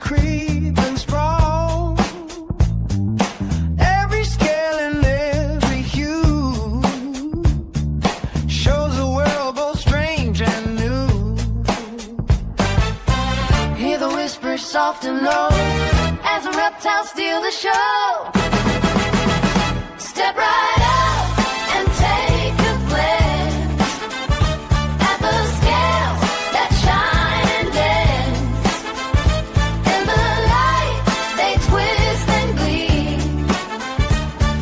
creep and sprawl. Every scale and every hue shows the world both strange and new. Hear the whisper soft and low as the reptiles steal the show. Step right up and take a glance at the scales that shine and dance. In the light they twist and gleam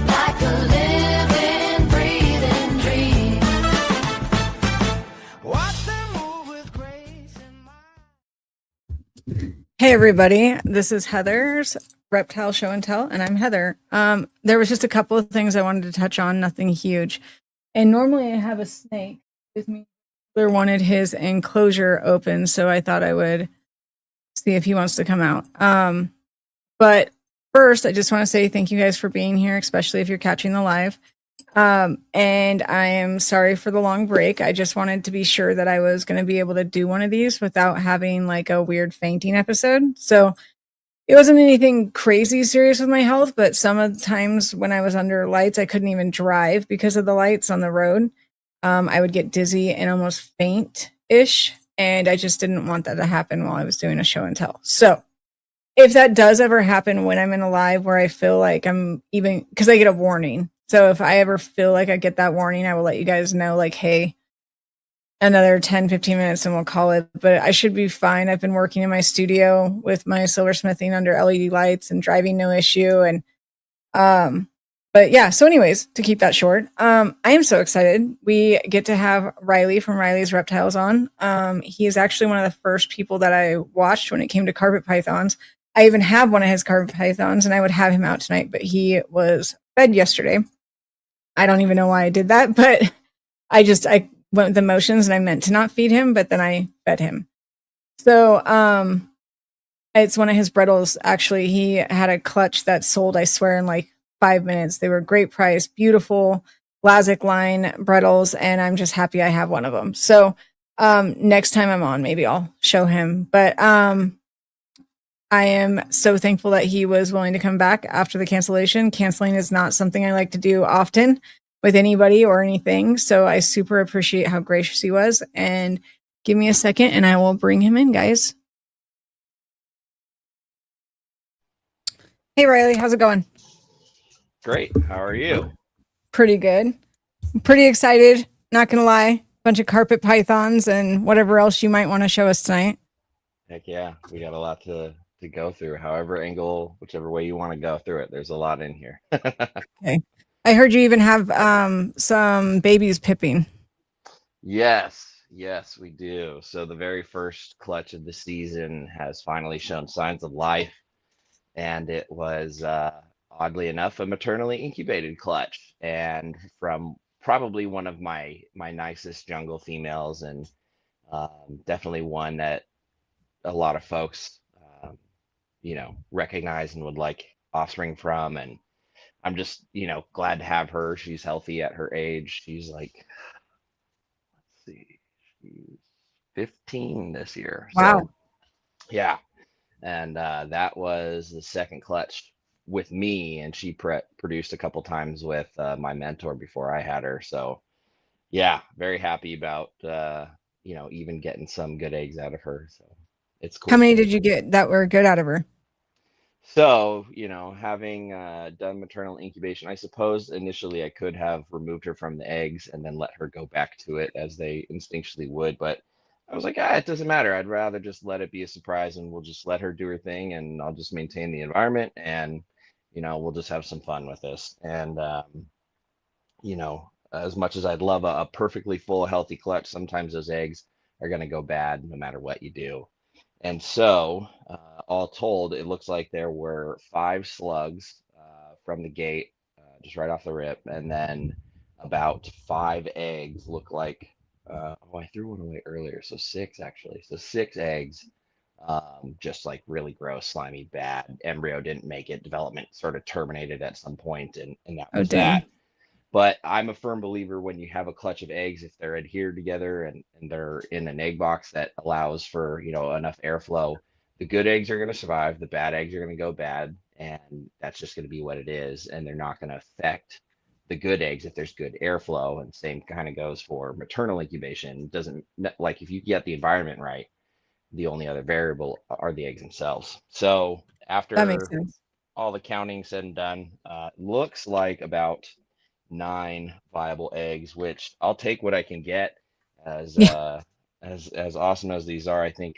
like a living, breathing dream. Watch them move with grace and mind. Hey everybody, this is Heather's Reptile Show and Tell, and I'm Heather. There was just a couple of things I wanted to touch on, nothing huge. And normally I have a snake with me. Taylor wanted his enclosure open, so I thought I would see if he wants to come out. But first, I just want to say thank you guys for being here, especially if you're catching the live. And I am sorry for the long break. I just wanted to be sure that I was going to be able to do one of these without having like a weird fainting episode. So it wasn't anything crazy serious with my health, but some of the times when I was under lights, I couldn't even drive because of the lights on the road. I would get dizzy and almost faint-ish, and I just didn't want that to happen while I was doing a show and tell. So if that does ever happen when I'm in a live where I feel like I'm even, because I get a warning. So if I ever feel like I get that warning, I will let you guys know, like, hey, another 10, 15 minutes and we'll call it. But I should be fine. I've been working in my studio with my silversmithing under LED lights and driving no issue. And but yeah, so anyways, to keep that short, I am so excited. We get to have Riley from Riley's Reptiles on. He is actually one of the first people that I watched when it came to carpet pythons. I even have one of his carpet pythons and I would have him out tonight, but he was fed yesterday. I don't even know why I did that, but I went with the motions and I meant to not feed him, but then I fed him. So it's one of his Brettles. Actually, he had a clutch that sold, I swear, in like 5 minutes. They were great price, beautiful Lazic line Brettles, and I'm just happy I have one of them. So next time I'm on, maybe I'll show him. But I am so thankful that he was willing to come back after the cancellation. Canceling is not something I like to do often with anybody or anything. So I super appreciate how gracious he was. And give me a second and I will bring him in, guys. Hey, Riley, how's it going? Great. How are you? Pretty good. I'm pretty excited. Not going to lie. Bunch of carpet pythons and whatever else you might want to show us tonight. Heck yeah. We got a lot to go through. However angle, whichever way you want to go through it. There's a lot in here. Okay. I heard you even have some babies pipping. Yes, we do. So the very first clutch of the season has finally shown signs of life, and it was oddly enough a maternally incubated clutch, and from probably one of my nicest jungle females, and definitely one that a lot of folks recognize and would like offspring from. And I'm just, glad to have her. She's healthy at her age. She's like, let's see, she's 15 this year. Wow. So, yeah. And that was the second clutch with me, and she produced a couple times with my mentor before I had her. So, yeah, very happy about, even getting some good eggs out of her. So it's cool. How many did you get that were good out of her? So, having done maternal incubation, I suppose initially I could have removed her from the eggs and then let her go back to it as they instinctually would. But I was like, it doesn't matter. I'd rather just let it be a surprise, and we'll just let her do her thing, and I'll just maintain the environment, and, we'll just have some fun with this. And, as much as I'd love a perfectly full, healthy clutch, sometimes those eggs are going to go bad no matter what you do. And so, all told, it looks like there were 5 slugs from the gate, just right off the rip, and then about 5 eggs look like, I threw one away earlier, so 6 actually. So 6 eggs, just like really gross, slimy, bad. Embryo didn't make it. Development sort of terminated at some point, and that was that. But I'm a firm believer when you have a clutch of eggs, if they're adhered together and they're in an egg box that allows for, enough airflow, the good eggs are going to survive, the bad eggs are going to go bad, and that's just going to be what it is. And they're not going to affect the good eggs if there's good airflow. And same kind of goes for maternal incubation. Doesn't like if you get the environment right, the only other variable are the eggs themselves. So That makes after sense. all the counting said and done, looks like about 9 viable eggs, which I'll take what I can get. As Yeah. as awesome as these are, I think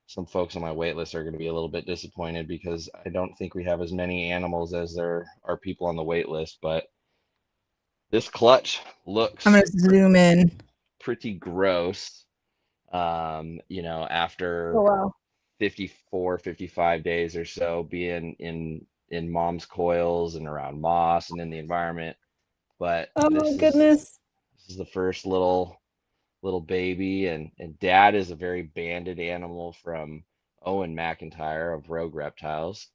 some folks on my wait list are going to be a little bit disappointed because I don't think we have as many animals as there are people on the wait list. But this clutch I'm looks gonna zoom in. pretty gross. Oh After wow. 54, 55 days or so being in mom's coils and around moss and in the environment. But Oh my goodness. this is the first little baby, and dad is a very banded animal from Owen McIntyre of Rogue Reptiles.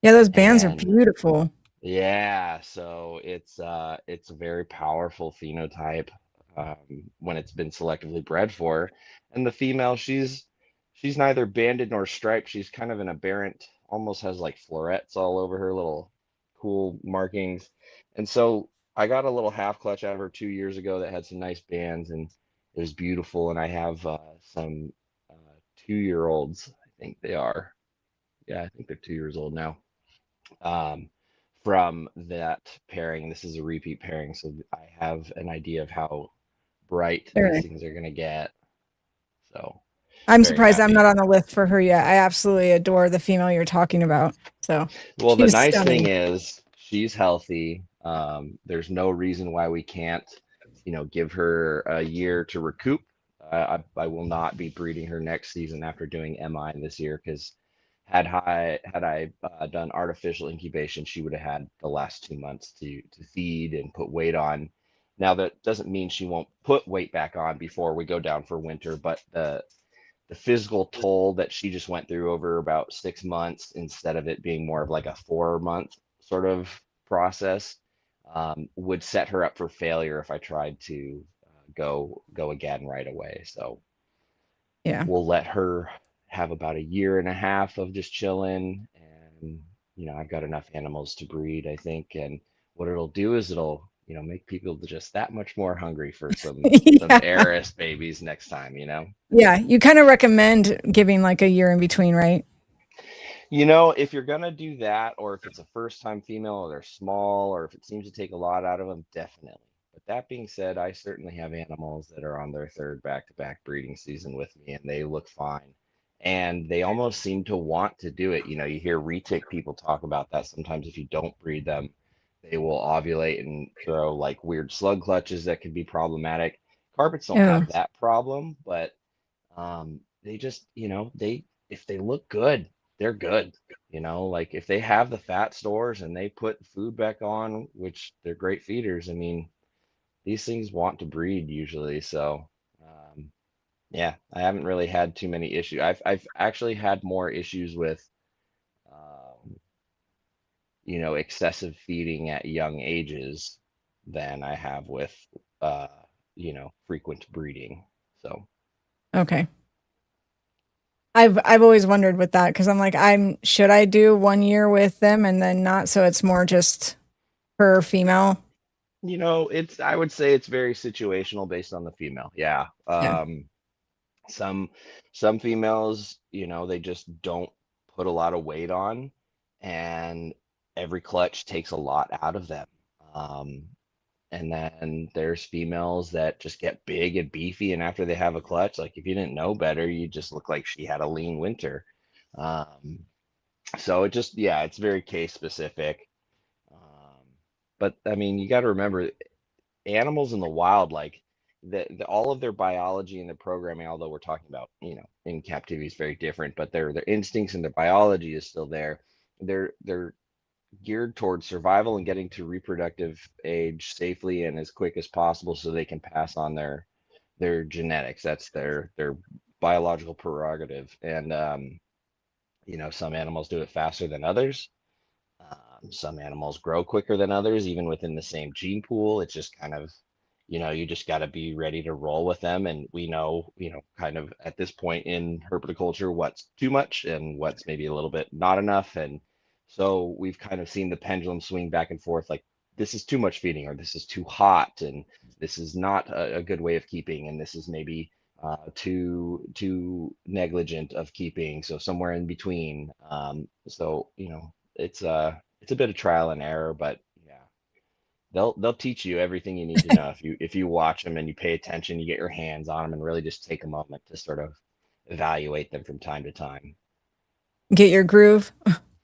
Yeah, those bands are And beautiful. yeah, so it's a very powerful phenotype when it's been selectively bred for. And the female, she's neither banded nor striped. She's kind of an aberrant, almost has like florets all over her, little cool markings. And so I got a little half clutch out of her 2 years ago that had some nice bands, and it was beautiful. And I have some 2 year olds, I think they are. Yeah, I think they're 2 years old now, um, from that pairing. This is a repeat pairing, so I have an idea of how bright Very these nice. things are going to get. So I'm very surprised I'm not happy. on the list for her yet. I absolutely adore the female you're talking about. So Well, the she's nice thing stunning. is she's healthy. There's no reason why we can't, give her a year to recoup. I will not be breeding her next season after doing MI this year because had I done artificial incubation, she would have had the last 2 months to feed and put weight on. Now that doesn't mean she won't put weight back on before we go down for winter, but the physical toll that she just went through over about 6 months instead of it being more of like a 4 month sort of process, would set her up for failure if I tried to go again right away. So Yeah. we'll let her have about a year and a half of just chilling, and I've got enough animals to breed, I think. And what it'll do is it'll make people just that much more hungry for some Yeah. heiress babies next time. Yeah. You kind of recommend giving like a year in between, right? If you're gonna do that, or if it's a first time female, or they're small, or if it seems to take a lot out of them, definitely. But that being said, I certainly have animals that are on their third back-to-back breeding season with me, and they look fine. And they almost seem to want to do it. You hear retic people talk about that. Sometimes if you don't breed them, they will ovulate and throw like weird slug clutches that could be problematic. Carpets don't Yeah. have that problem, but they just, they if they look good, they're good. Like if they have the fat stores and they put food back on, which they're great feeders. I mean, these things want to breed usually. So, yeah, I haven't really had too many issues. I've actually had more issues with, um, excessive feeding at young ages than I have with, uh, frequent breeding. So. Okay. I've always wondered with that because I'm like, should I do 1 year with them and then not? So it's more just per female. I would say it's very situational based on the female. Yeah. Yeah. Some some females, they just don't put a lot of weight on, and every clutch takes a lot out of them. Um, and then there's females that just get big and beefy, and after they have a clutch, like if you didn't know better, you just look like she had a lean winter. Um, so yeah, it's very case specific. Um, but I mean, you got to remember animals in the wild, like all of their biology and their programming, although we're talking about, in captivity is very different, but their instincts and their biology is still there. They're geared towards survival and getting to reproductive age safely and as quick as possible so they can pass on their genetics. That's their biological prerogative. And some animals do it faster than others. Some animals grow quicker than others, even within the same gene pool. It's just kind of you just got to be ready to roll with them. And we know, kind of at this point in herpetoculture, what's too much and what's maybe a little bit not enough. And so we've kind of seen the pendulum swing back and forth, like this is too much feeding, or this is too hot, and this is not a good way of keeping, and this is maybe too negligent of keeping. So somewhere in between. So it's a bit of trial and error, but yeah, they'll teach you everything you need to know if you watch them and you pay attention, you get your hands on them, and really just take a moment to sort of evaluate them from time to time. Get your groove.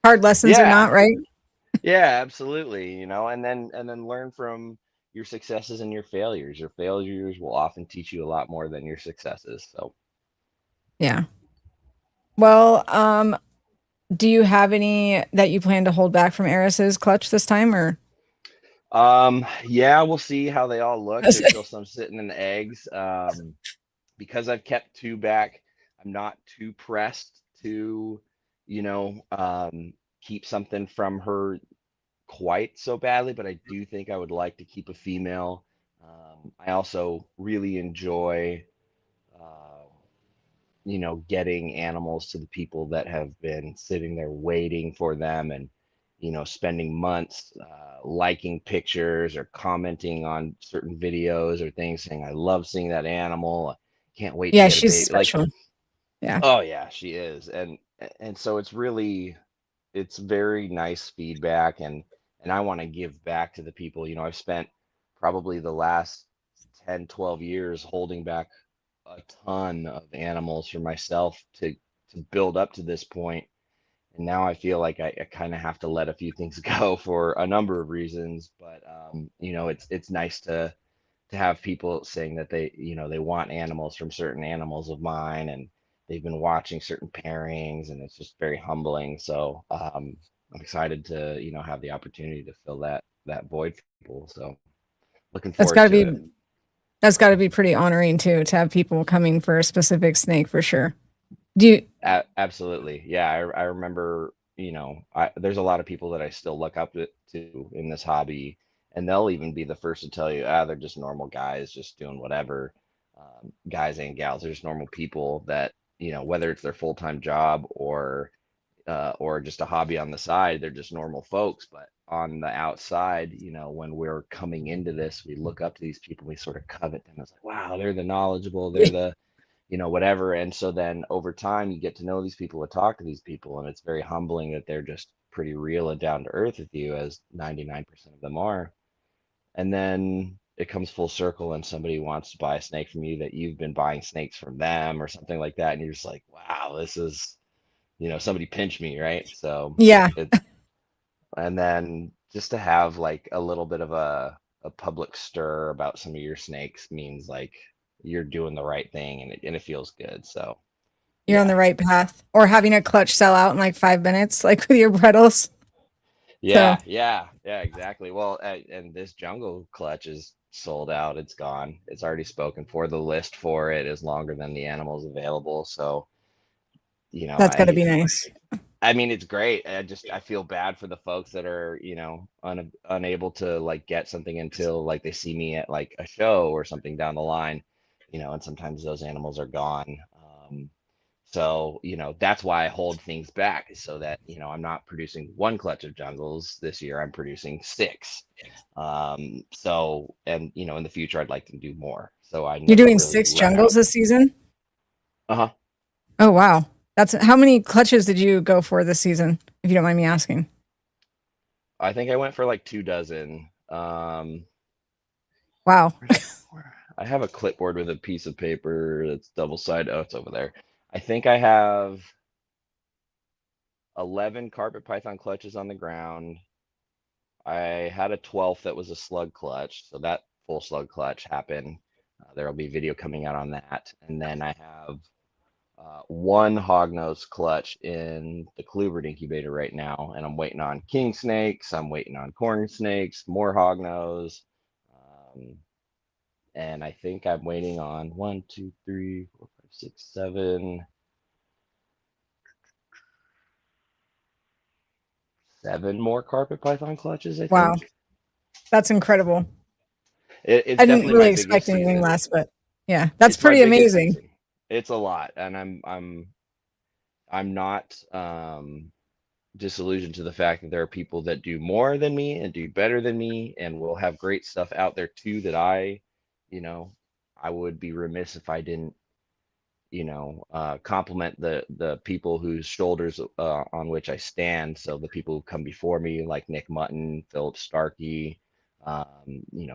Hard lessons or Yeah, not, right? yeah, absolutely. And then learn from your successes and your failures. Your failures will often teach you a lot more than your successes. So, Yeah. Well, do you have any that you plan to hold back from Eris's clutch this time, or yeah, we'll see how they all look. There's still some sitting in the eggs. Because I've kept two back, I'm not too pressed to, keep something from her quite so badly, but I do think I would like to keep a female. I also really enjoy, uh, getting animals to the people that have been sitting there waiting for them, and, spending months liking pictures or commenting on certain videos or things, saying, I love seeing that animal. I can't wait to yeah, get a she's baby. Like, special. Yeah. oh yeah, she is. And so it's very nice feedback, and I want to give back to the people. I've spent probably the last 10, 12 years holding back a ton of animals for myself to build up to this point. And now I feel like I kind of have to let a few things go for a number of reasons. But it's nice to have people saying that they want animals from certain animals of mine, and they've been watching certain pairings, and it's just very humbling. So I'm excited to have the opportunity to fill that void for people. So looking That's forward got to to be it. that's got to be pretty honoring too to have people coming for a specific snake for sure. Do you Absolutely. Yeah, I remember, there's a lot of people that I still look up to in this hobby, and they'll even be the first to tell you, they're just normal guys just doing whatever. Guys and gals, they're just normal people that, whether it's their full-time job or just a hobby on the side, they're just normal folks. But on the outside, when we're coming into this, we look up to these people, we sort of covet them. It's like, wow, they're the knowledgeable, they're the whatever. And so then over time, you get to know these people, to talk to these people, and it's very humbling that they're just pretty real and down to earth with you, as 99% of them are. And then it comes full circle, and somebody wants to buy a snake from you that you've been buying snakes from them or something like that. And you're just like, wow, this is, somebody pinch me, right? So yeah, it, and then just to have like a little bit of a public stir about some of your snakes means like you're doing the right thing, and it feels good. So you're on yeah. the right path. Or having a clutch sell out in like 5 minutes, like with your Brettles. So Yeah, yeah, yeah, exactly. Well, and this jungle clutch is sold out. It's gone. It's already spoken for. The list for it is longer than the animals available. So, you know, that's got to I be nice. I mean, it's great. I feel bad for the folks that are, unable to like get something until like they see me at like a show or something down the line, and sometimes those animals are gone. So, that's why I hold things back, is so that, I'm not producing one clutch of jungles this year. I'm producing six. So, and, in the future, I'd like to do more. So I You're never doing really six run jungles out. this season? Uh-huh. Oh wow. That's how many clutches did you go for this season, if you don't mind me asking? I think I went for like 2 dozen. Wow. I have a clipboard with a piece of paper that's double sided. Oh, it's over there. I think I have 11 carpet python clutches on the ground. I had a 12th that was a slug clutch, so that full slug clutch happened. There will be video coming out on that. And then I have one hognose clutch in the Kluivert incubator right now, and I'm waiting on king snakes. I'm waiting on corn snakes, more hognose. Um, and I think I'm waiting on one, two, three, four, five, six, seven more carpet python clutches, I Wow. think. That's incredible. It's I didn't definitely really my expect biggest anything season. less, but yeah, that's It's my pretty biggest amazing. season. It's a lot, and I'm not disillusioned to the fact that there are people that do more than me and do better than me and will have great stuff out there too that you know, I would be remiss if I didn't, compliment the people whose shoulders on which I stand. So the people who come before me, like Nick Mutton, Philip Starkey,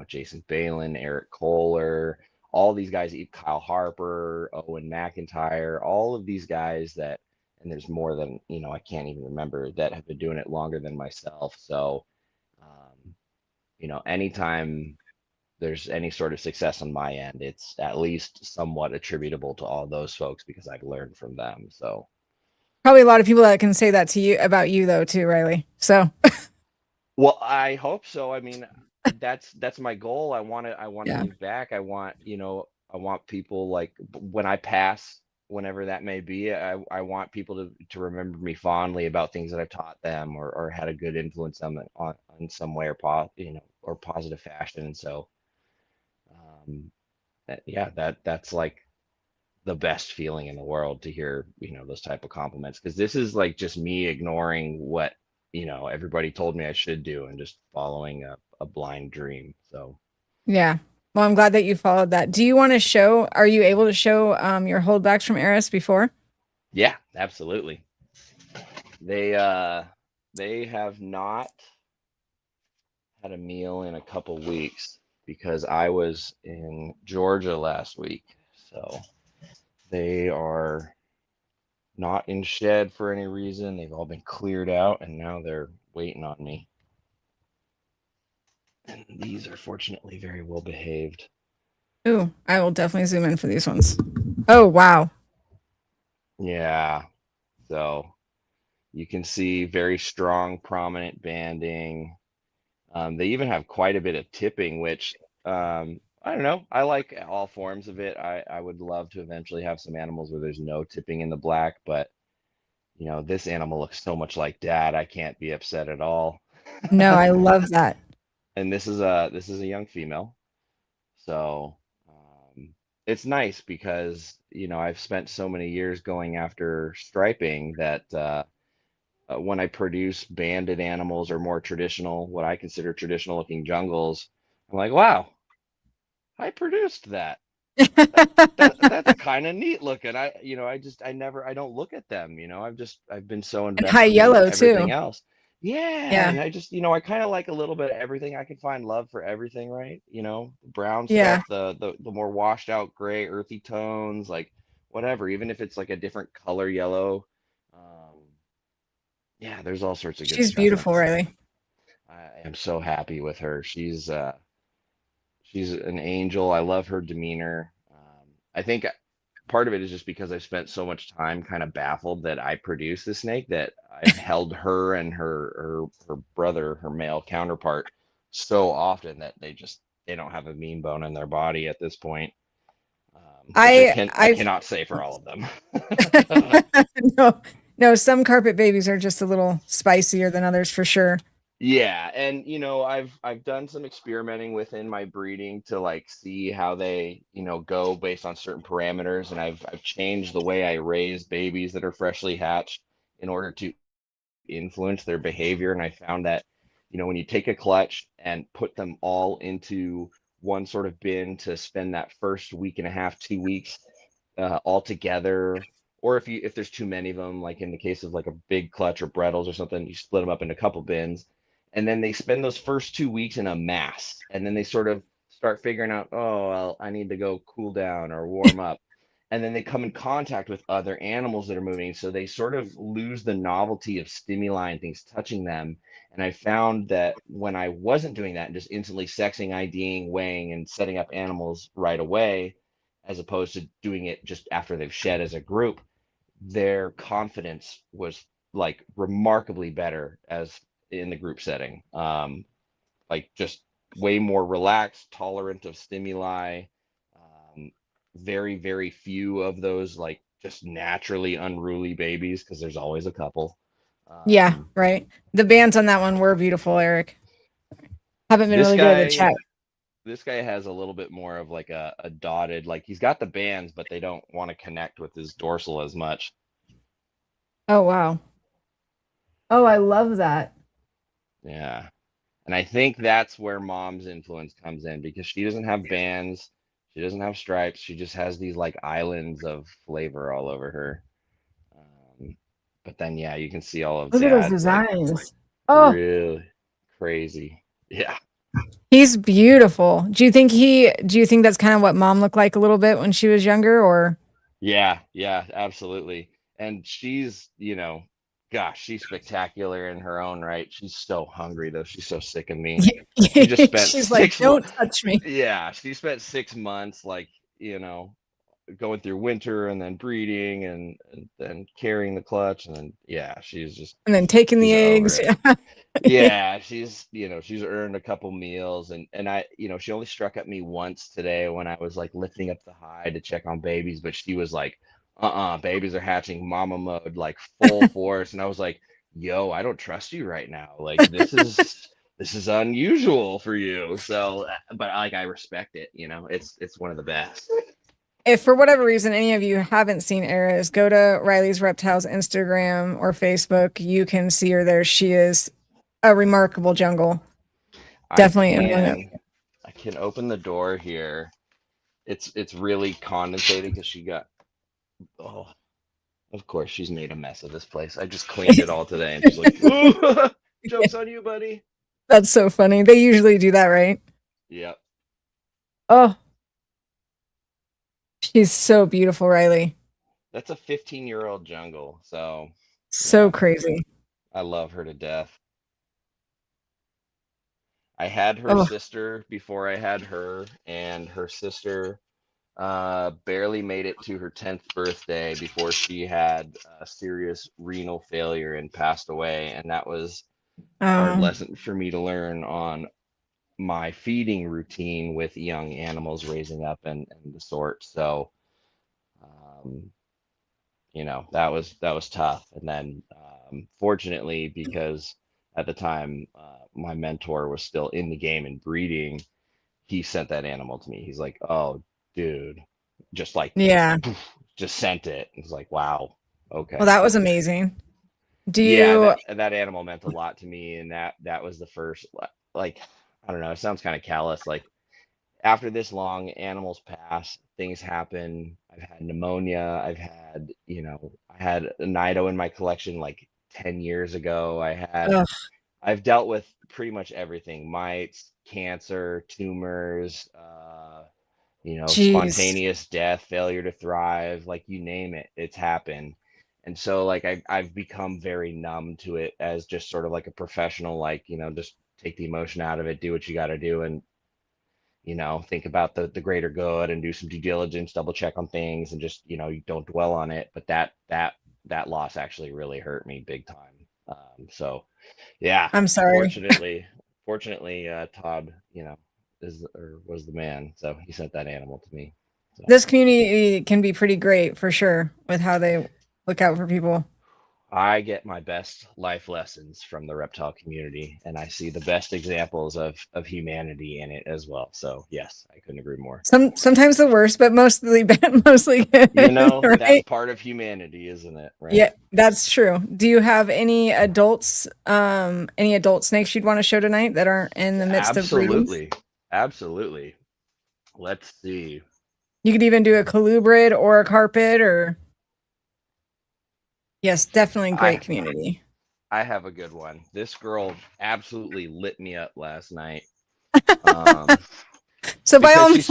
Jason Balin, Eric Kohler, all these guys, Kyle Harper, Owen McIntyre, all of these guys that, and there's more than, I can't even remember that have been doing it longer than myself. So, anytime there's any sort of success on my end, it's at least somewhat attributable to all those folks because I've learned from them. So, Probably a lot of people that can say that to you about you though too, Riley. So well, I hope so. I mean, that's my goal. I want to yeah. give back. I want people like when I pass, whenever that may be, I want people to remember me fondly about things that I've taught them or had a good influence on them on in some way or positive fashion. And so, um, yeah, that's like the best feeling in the world to hear, those type of compliments, because this is like just me ignoring what, everybody told me I should do and just following a blind dream. So Yeah. Well, I'm glad that you followed that. Do you want to show, are you able to show your holdbacks from Eris before? yeah, absolutely. They have not had a meal in a couple weeks because I was in Georgia last week. So they are not in shed for any reason. They've all been cleared out and now they're waiting on me. And these are fortunately very well behaved. Ooh, I will definitely zoom in for these ones. Oh, wow. Yeah. So you can see very strong, prominent banding. They even have quite a bit of tipping, which I don't know. I like all forms of it. I would love to eventually have some animals where there's no tipping in the black, but this animal looks so much like dad. I can't be upset at all. No, I love that. And this is a young female. So it's nice because, I've spent so many years going after striping that when I produce banded animals or more traditional, what I consider traditional looking jungles, I'm like, wow, I produced that. That's kind of neat looking. I don't look at them, I've been so And high invested in yellow everything too. else. Yeah, Yeah. and I just, I kind of like a little bit of everything. I can find love for everything, right? The brown Yeah. stuff, the more washed out gray, earthy tones, like whatever, even if it's like a different color yellow. Um, yeah, there's all sorts of good She's stuff. And beautiful, Riley. I am so happy with her. She's an angel. I love her demeanor. I think part of it is just because I've spent so much time kind of baffled that I produced the snake that I've held her and her brother, her male counterpart, so often that they don't have a mean bone in their body at this point. Which I I've cannot say for all of them. no, no, some carpet babies are just a little spicier than others for sure. Yeah, and I've done some experimenting within my breeding to like see how they, go based on certain parameters, and I've changed the way I raise babies that are freshly hatched in order to influence their behavior. And I found that, when you take a clutch and put them all into one sort of bin to spend that first week and a half, 2 weeks all together, or if there's too many of them, like in the case of like a big clutch or brettles or something, you split them up into a couple bins, and then they spend those first 2 weeks in a mass, and then they sort of start figuring out, oh well, I need to go cool down or warm up, and then they come in contact with other animals that are moving, so they sort of lose the novelty of stimuli and things touching them. And I found that when I wasn't doing that and just instantly sexing, IDing, weighing, and setting up animals right away, as opposed to doing it just after they've shed as a group, their confidence was like remarkably better as in the group setting. Like just way more relaxed, tolerant of stimuli. Um, Very, very few of those like just naturally unruly babies because there's always a couple. Yeah, Um, right. The bands on that one were beautiful, Eric. Haven't been this really good at the guy, chat. this guy has a little bit more of like a dotted, like he's got the bands, but they don't want to connect with his dorsal as much. Oh, wow. Oh, I love that. Yeah. And I think that's where mom's influence comes in because she doesn't have bands, she doesn't have stripes, she just has these like islands of flavor all over her. Um, but then yeah, you can see all of Look at those dad's like designs. Oh, really crazy. Yeah. he's beautiful. Do you think that's kind of what mom looked like a little bit when she was younger, or? Yeah, yeah, absolutely. And she's, gosh, she's spectacular in her own right. She's so hungry though. She's so sick of me. She just spent She's like, don't touch me. yeah, she spent 6 months like, you know, going through winter and then breeding and then carrying the clutch and then yeah, And then taking the she's over eggs. it. Yeah, she's earned a couple meals and she only struck at me once today when I was like lifting up the hide to check on babies, but she was like, babies are hatching mama mode, like full force. And I was like, yo, I don't trust you right now. Like this is unusual for you. So, but like I respect it, it's one of the best. If for whatever reason any of you haven't seen Eris, go to Riley's Reptiles Instagram or Facebook. You can see her there. She is a remarkable jungle. I Definitely among it. can I can open the door here. It's really condensated because she got oh of course she's made a mess of this place. I just cleaned it all today and she's like, ooh, joke's on you, buddy. That's so funny. They usually do that, right? Yep. Oh, she's so beautiful, Riley. That's a 15-year-old jungle. So So yeah, crazy. I love her to death. I had her Oh, sister before I had her, and her sister barely made it to her 10th birthday before she had a serious renal failure and passed away. And that was a hard um, lesson for me to learn on my feeding routine with young animals raising up and the sort. So, um, that was tough. And then, fortunately, because at the time my mentor was still in the game and breeding, he sent that animal to me. He's like, "Oh, dude," just like yeah. just sent it. It's like, wow, Well, okay. that was amazing. Do Yeah, you? that animal meant a lot to me, and that was the first like I don't know. It sounds kind of callous. Like after this long, animals pass, things happen. I've had pneumonia. I had a Nido in my collection like 10 years ago. Ugh, I've dealt with pretty much everything: mites, cancer, tumors, jeez. spontaneous death, failure to thrive, like you name it, it's happened. And so like I've become very numb to it as just sort of like a professional, like, just take the emotion out of it, do what you got to do, and think about the greater good and do some due diligence, double check on things, and just, you don't dwell on it. But that loss actually really hurt me big time. So yeah, I'm sorry. fortunately, Todd, is or was the man, so he sent that animal to me. So This community can be pretty great for sure with how they look out for people. I get my best life lessons from the reptile community, and I see the best examples of humanity in it as well. So yes, I couldn't agree more. Sometimes the worst, but mostly mostly good, That's right? part of humanity, isn't it? Right? Yeah, that's true. Do you have any adult snakes you'd want to show tonight that aren't in the midst of breeding? Absolutely. Absolutely. Let's see. You could even do a colubrid or a carpet or yes, definitely great I community. I have a good one. This girl absolutely lit me up last night. Um, So by because all she's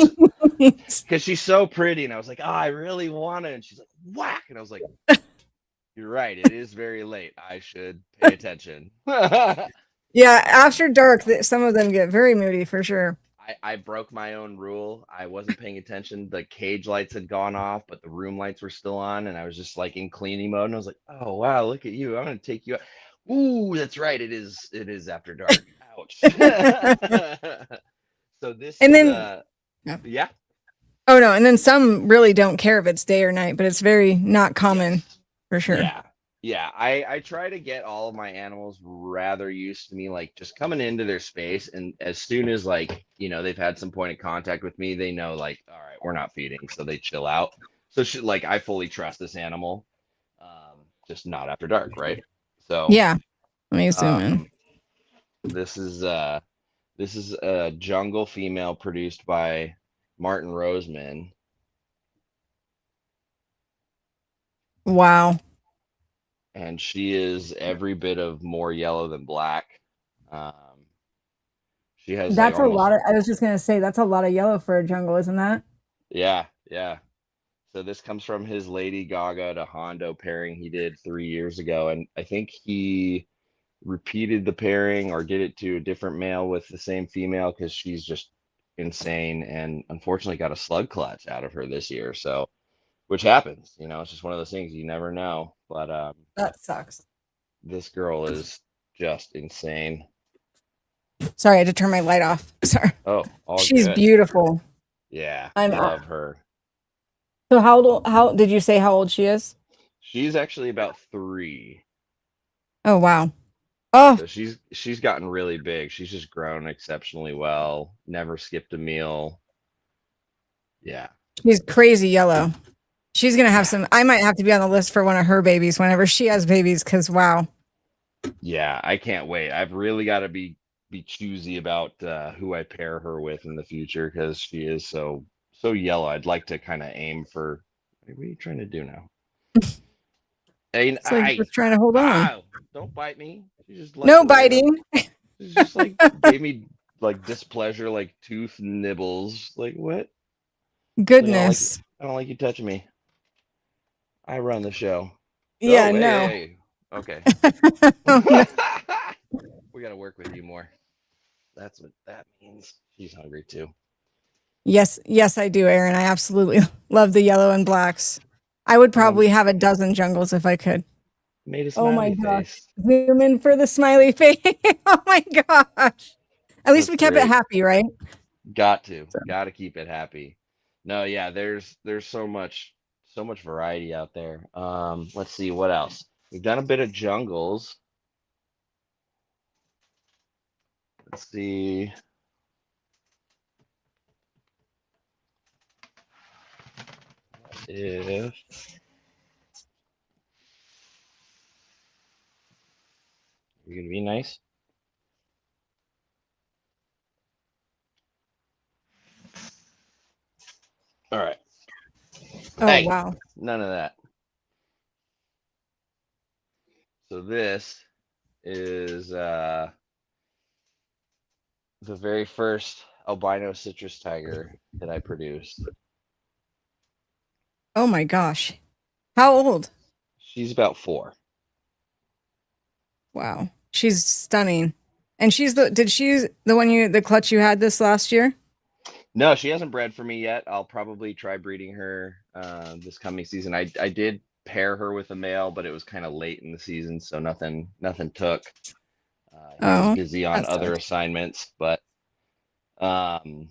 means, because she's so pretty, and I was like, oh, I really want it. And she's like, whack, and I was like, you're right. It is very late. I should pay attention. yeah, after dark, some of them get very moody for sure. I broke my own rule. I wasn't paying attention. The cage lights had gone off, but the room lights were still on, and I was just like in cleaning mode. And I was like, "Oh wow, look at you! I'm gonna take you out." Ooh, that's right. It is after dark. Ouch. So this And is then, yeah. yeah. Oh no, and then some really don't care if it's day or night, but it's very not common Yes. for sure. Yeah. Yeah, I try to get all of my animals rather used to me, like just coming into their space, and as soon as like, they've had some point of contact with me, they know like, all right, we're not feeding, so they chill out. So like I fully trust this animal, just not after dark, right? So Yeah. Let me zoom in. um, this is a jungle female produced by Martin Roseman, Wow. and she is every bit of more yellow than black. Um, she has like That's a almost lot of, I was just gonna say that's a lot of yellow for a jungle, isn't that? Yeah, yeah. So this comes from his Lady Gaga to Hondo pairing he did 3 years ago, and I think he repeated the pairing or did it to a different male with the same female because she's just insane, and unfortunately got a slug clutch out of her this year. So, which happens, it's just one of those things you never know. But That sucks. this girl is just insane. Sorry, I had to turn my light off. Sorry. Oh, all She's good. beautiful. Yeah, I'm love her. so how did you say how old she is? She's actually about 3. Oh wow. Oh, So she's gotten really big. She's just grown exceptionally well. Never skipped a meal. Yeah. she's crazy yellow. She's gonna have Yeah. some. I might have to be on the list for one of her babies whenever she has babies. Cause wow. Yeah, I can't wait. I've really got to be choosy about who I pair her with in the future because she is so yellow. I'd like to kind of aim for. What are you trying to do now? Hey, It's like just trying to hold on. don't bite me. She just like No random. biting. She just like gave me like displeasure, like tooth nibbles. Like what? Like Goodness. I don't like you touching me. I run the show. Yeah. Oh, hey, No. hey. Okay. Oh, no. We got to work with you more. That's what that means. She's hungry too. Yes. Yes, I do, Aaron. I absolutely love the yellow and blacks. I would And I probably have a dozen jungles if I could. made a Oh my smiley gosh. face. Zoom in for the smiley face. Oh my gosh. At least That's we kept it great. happy, right? Got to keep it happy. No, yeah, there's so much variety out there. Let's see what else. We've done a bit of jungles. Let's see if you're gonna be nice. All right. Oh Hey, wow. none of that. So this is the very first albino citrus tiger that I produced. Oh my gosh. How old? She's about 4. Wow. She's stunning. And did she the one the clutch you had this last year? No, she hasn't bred for me yet. I'll probably try breeding her this coming season. I did pair her with a male, but it was kind of late in the season, so nothing took. He was Oh, busy on that other sucks. assignments, but um,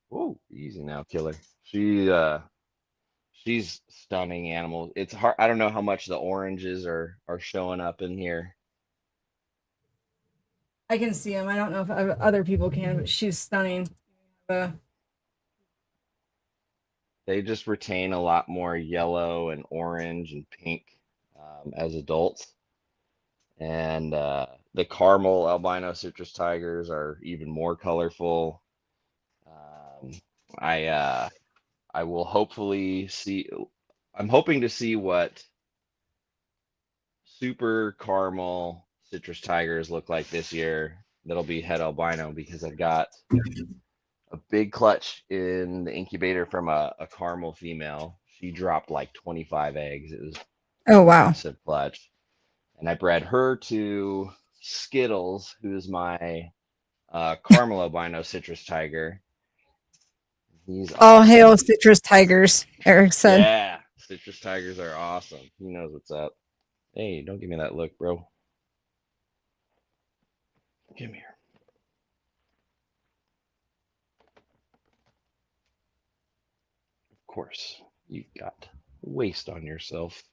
whoa, easy now, killer. She's stunning animal. It's hard. I don't know how much the oranges are showing up in here. I can see him. I don't know if other people can, but she's stunning. Uh, They just retain a lot more yellow and orange and pink as adults. And the caramel albino citrus tigers are even more colorful. Um, I I will hopefully see. I'm hoping to see what super caramel citrus tigers look like this year. That'll be het albino because I've got a big clutch in the incubator from a caramel female. She dropped like 25 eggs. It was oh wow. massive clutch. And I bred her to Skittles, who's my caramel albino citrus tiger. He's All hail awesome. citrus tigers, Eric said. Yeah, citrus tigers are awesome. He knows what's up. Hey, don't give me that look, bro. Come here. Of course, you've got waste on yourself.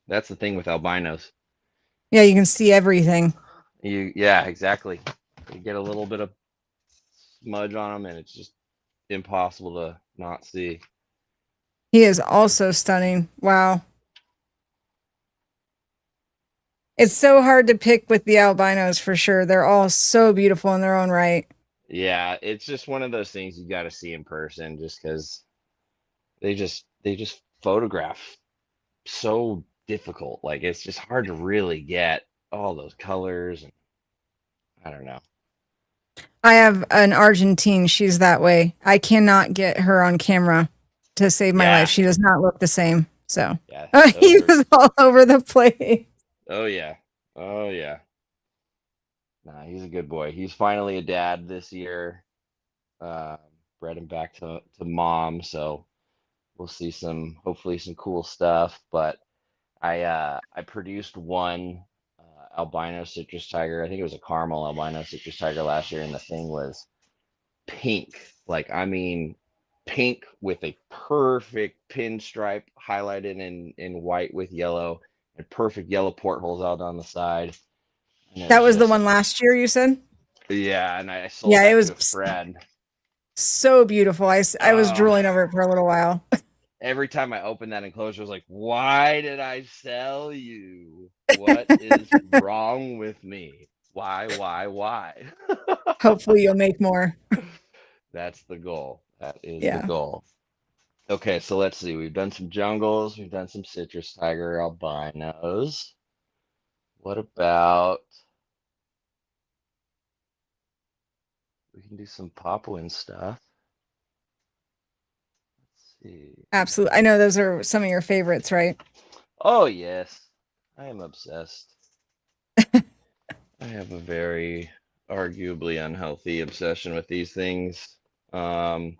That's the thing with albinos. Yeah, you can see everything. Yeah, exactly. You get a little bit of smudge on them, and it's just impossible to not see. He is also stunning. Wow. It's so hard to pick with the albinos for sure. They're all so beautiful in their own right. Yeah, it's just one of those things you got to see in person, just because they just photograph so difficult. Like it's just hard to really get all those colors, and I don't know. I have an Argentine. She's that way. I cannot get her on camera to save my life. Yeah, She does not look the same. So yeah, those he are. was all over the place. Oh yeah, oh yeah. Nah, he's a good boy. He's finally a dad this year. Uh, Bred him back to mom, so we'll see hopefully some cool stuff. But I produced one albino citrus tiger. I think it was a caramel albino citrus tiger last year, and the thing was pink. Like I mean, pink with a perfect pinstripe highlighted in white with yellow, and perfect yellow portholes out on the side. And it That was was the just one last year you said? yeah, and I sold Yeah, it that to a was friend. so beautiful. I was Oh, drooling over it for a little while. every time I opened that enclosure, I was like, why did I sell you? What is wrong with me? Why? Hopefully you'll make more. That's the goal. That is the Yeah, goal. Okay, so let's see. We've done some jungles, we've done some citrus tiger albinos. What about we can do some Papuan stuff? Let's see. absolutely. I know those are some of your favorites, right? Oh, yes. I am obsessed. I have a very arguably unhealthy obsession with these things. Um,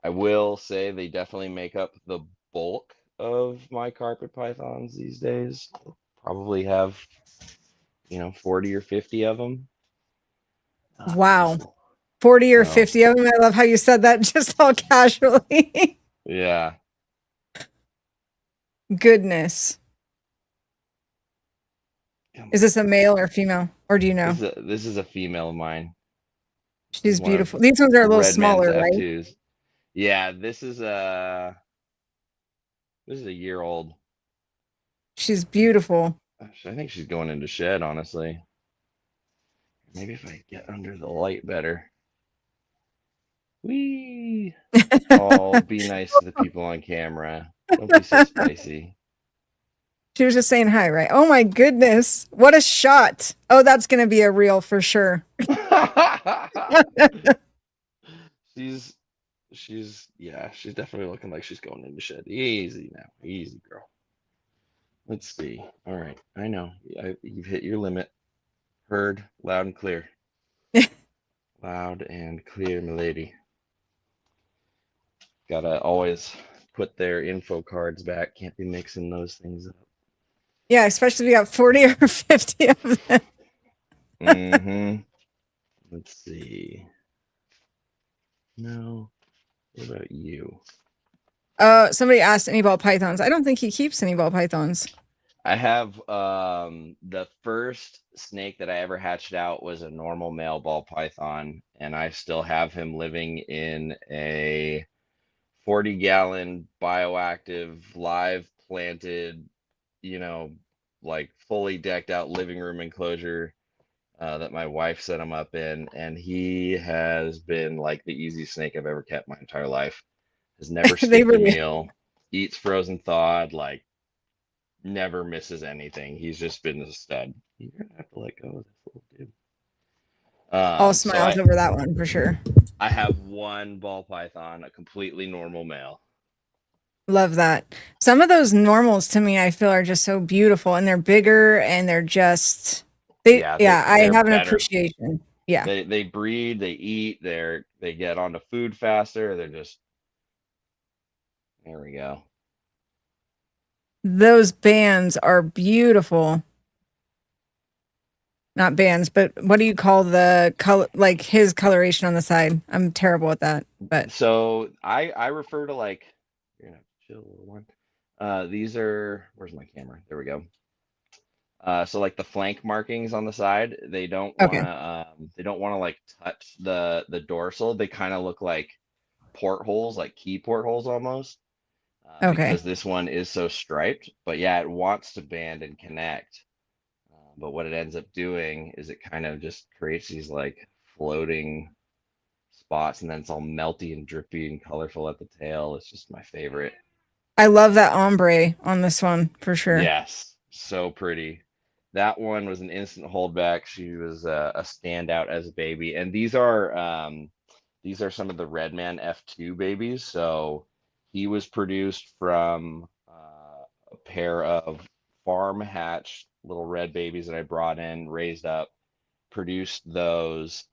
I will say they definitely make up the bulk of my carpet pythons these days. Probably have, 40 or 50 of them. Wow. 40 or So, 50 of them. I love how you said that just all casually. yeah. Goodness. Come Is on. this a male or female? Or do you know? This is a female of mine. This is She's one of beautiful. These ones are a little Red Man's smaller, right? F2s. Yeah, this is a year old. She's beautiful. Gosh, I think she's going into shed, honestly. Maybe if I get under the light better. Wee. Oh, be nice to the people on camera. Don't be so spicy. She was just saying hi, right? Oh my goodness. What a shot. Oh, that's going to be a reel for sure. she's she's definitely looking like she's going into shed. Easy now. Easy, girl. Let's see. All right. I know. You've hit your limit. Heard loud and clear. Loud and clear, milady. Gotta always put their info cards back. Can't be mixing those things up. Yeah, especially if you got 40 or 50 of them. Mm-hmm. Let's see. No. What about you? Somebody asked any ball pythons. I don't think he keeps any ball pythons. I have the first snake that I ever hatched out was a normal male ball python, and I still have him living in a 40-gallon bioactive live planted, you know, like fully decked out living room enclosure that my wife set him up in, and he has been like the easiest snake I've ever kept my entire life. Has never They skipped a really meal, eats frozen thawed, like never misses anything. He's just been a stud. You're gonna have to let go of this little dude. all So smiles over that one for sure. I have one ball python, a completely normal male. Love that. Some of those normals to me, I feel are just so beautiful and they're bigger and they're just Yeah, I they're have an better. appreciation. Yeah. They breed, they eat, they get onto food faster. They're just there we go. Those bands are beautiful. Not bands, but what do you call the color, like his coloration on the side? I'm terrible at that, but So I refer to like, you're gonna chill, little one. These are, where's my camera? There we go. So like the flank markings on the side, Okay. they don't want to like touch the dorsal. They kind of look like portholes, like key portholes almost, Okay. because this one is so striped. But yeah, it wants to band and connect. But what it ends up doing is it kind of just creates these like floating spots, and then it's all melty and drippy and colorful at the tail. It's just my favorite. I love that ombre on this one for sure. Yes, so pretty. That one was an instant holdback. She was a standout as a baby, and these are some of the Redman F2 babies. So he was produced from a pair of farm hatched little red babies that I brought in, raised up, produced those,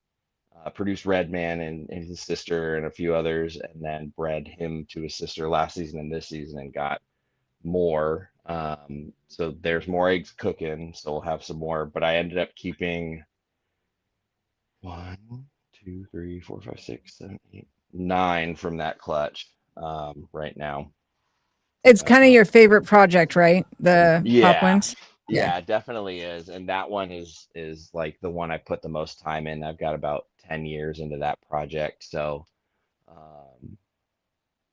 produced Redman and his sister and a few others, and then bred him to his sister last season and this season, and got more. So there's more eggs cooking, so we'll have some more. But I ended up keeping one, two, three, four, five, six, seven, eight, nine from that clutch right now. It's kind of Uh, your favorite project, right? The pop yeah, ones. Yeah. yeah, it definitely is. And that one is like the one I put the most time in. I've got about 10 years into that project, so um,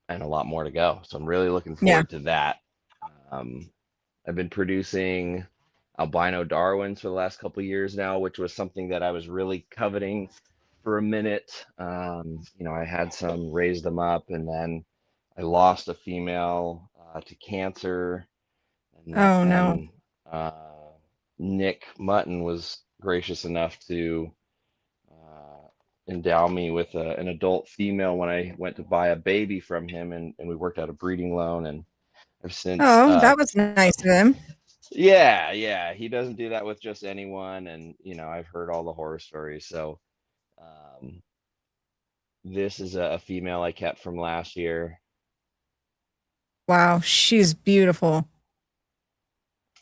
and a lot more to go. So I'm really looking Yeah. forward to that. Um, I've been producing albino Darwins for the last couple of years now, which was something that I was really coveting for a minute. I had some, raised them up, and then I lost a female to cancer, and Oh no. then uh, Nick Mutton was gracious enough to endow me with an adult female when I went to buy a baby from him, and we worked out a breeding loan, and I've since Oh, that was nice of him. yeah, yeah, he doesn't do that with just anyone, and I've heard all the horror stories. So, um, this is a female I kept from last year. Wow, she's beautiful.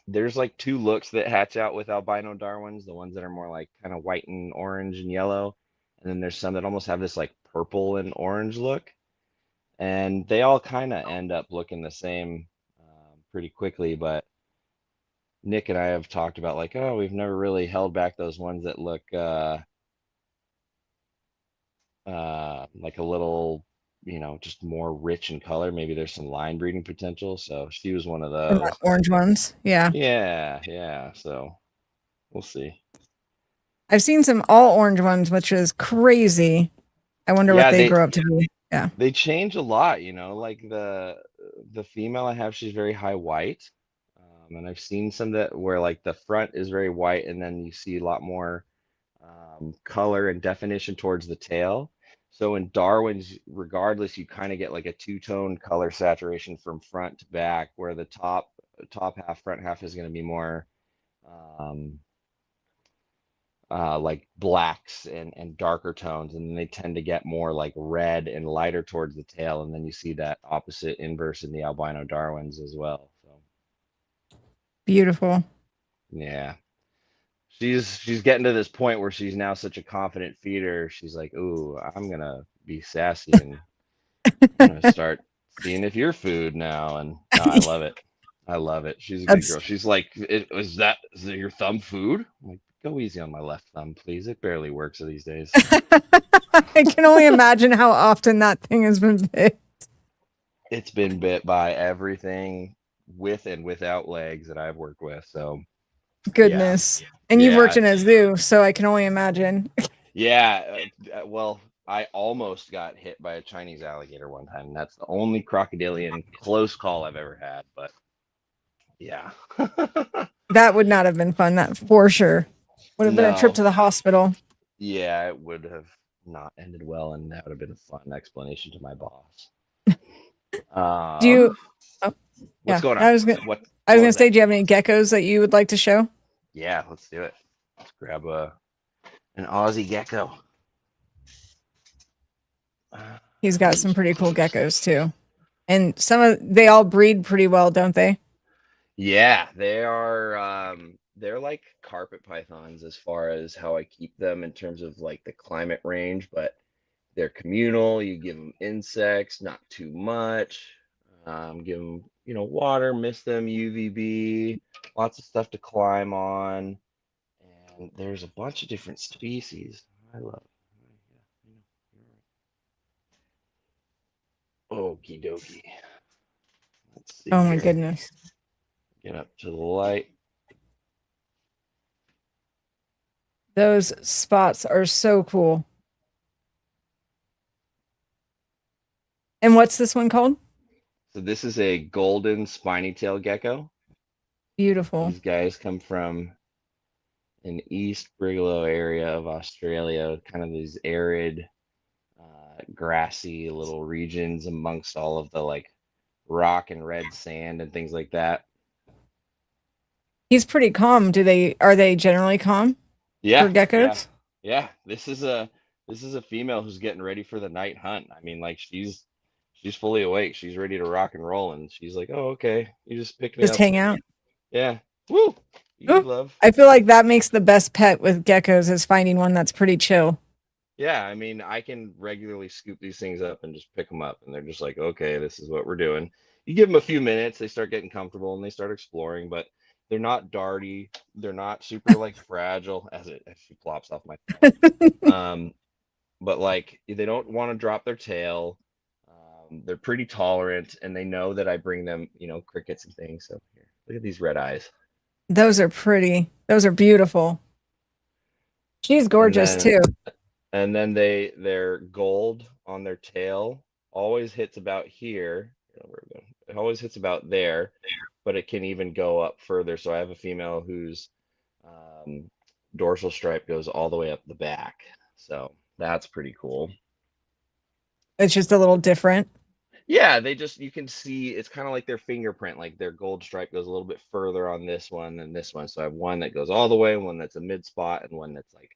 There's like two looks that hatch out with albino Darwins, the ones that are more like kind of white and orange and yellow, and then there's some that almost have this like purple and orange look, and they all kind of end up looking the same pretty quickly. But Nick and I have talked about like, oh, we've never really held back those ones that look like a little, just more rich in color. Maybe there's some line breeding potential. So she was one of And the those. orange ones. Yeah. Yeah, yeah. So we'll see. I've seen some all orange ones, which is crazy. I wonder what Yeah, they they grow up to be. Yeah. they change a lot, like the female I have, she's very high white. And I've seen some that where like the front is very white and then you see a lot more color and definition towards the tail. So in Darwin's, regardless, you kind of get like a two-tone color saturation from front to back, where the top half, front half is going to be more um, like blacks and darker tones, and then they tend to get more like red and lighter towards the tail, and then you see that opposite inverse in the albino Darwins as well. So Beautiful. yeah. She's getting to this point where she's now such a confident feeder. She's like, "Ooh, I'm gonna be sassy and I'm gonna start seeing if you're food now." And no, I love it. I love it. She's a good That's girl. She's like, is that your thumb food?" I'm like, "Go easy on my left thumb, please. It barely works these days." I can only imagine how often that thing has been bit. It's been bit by everything with and without legs that I've worked with. So yeah, Goodness. And you've yeah, worked in a zoo, so I can only imagine. yeah. Well, I almost got hit by a Chinese alligator one time. That's the only crocodilian close call I've ever had. But yeah, That would not have been fun, that for sure. Would have been a trip no, to the hospital. yeah, it would have not ended well, and that would have been a fun explanation to my boss. Do you oh, What's yeah. going on? I was gonna I was What gonna was that? say, do you have any geckos that you would like to show? Yeah, let's do it. Let's grab an Aussie gecko. He's got some pretty cool geckos too. And they all breed pretty well, don't they? Yeah, they're like carpet pythons as far as how I keep them in terms of like the climate range, but they're communal. You give them insects, not too much. Give them, water, mist them, UVB, lots of stuff to climb on. And there's a bunch of different species. I love. Okie dokie. Let's see Oh my here. goodness. Get up to the light. Those spots are so cool. And what's this one called? So this is a golden spiny tail gecko. Beautiful. These guys come from an East Brigalow area of Australia, kind of these arid, grassy little regions amongst all of the like rock and red sand and things like that. He's pretty calm. Are they generally calm for Yeah, yeah, geckos? yeah. This is a female who's getting ready for the night hunt. I mean, like she's fully awake. She's ready to rock and roll, and she's like, "Oh, okay. You just pick me Just up." hang out. Yeah. Woo. Easy Oh, love. I feel like that makes the best pet with geckos is finding one that's pretty chill. Yeah, I mean, I can regularly scoop these things up and just pick them up, and they're just like, okay, this is what we're doing. You give them a few minutes, they start getting comfortable and they start exploring, but they're not darty, they're not super like fragile as she plops off my phone. But like they don't want to drop their tail. They're pretty tolerant, and they know that I bring them, crickets and things. So here, look at these red eyes, Those are pretty. Those are beautiful. She's and gorgeous then too. and then their gold on their tail always hits about here. Where are we going? It always hits about there, but it can even go up further. So I have a female whose um, dorsal stripe goes all the way up the back. So that's pretty cool. It's just a little different. Yeah, you can see it's kind of like their fingerprint, like their gold stripe goes a little bit further on this one than this one. So I have one that goes all the way, one that's a mid spot, and one that's like,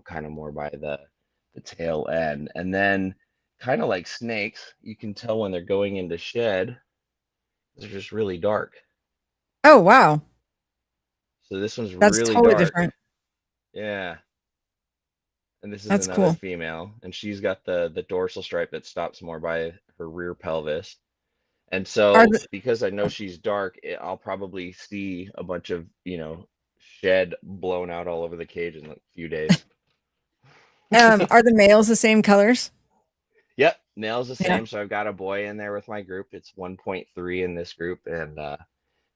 kind of more by the tail end. And then kind of like snakes, you can tell when they're going into shed, they're just really dark. Oh, wow. So this one's That's really totally dark. different. Yeah. And this is That's another cool. female, and she's got the dorsal stripe that stops more by her rear pelvis. And Are so, the because I know she's dark, I'll probably see a bunch of, shed blown out all over the cage in like a few days. are the males the same colors? Yep, nails the Yeah. same. So I've got a boy in there with my group. It's 1.3 in this group, and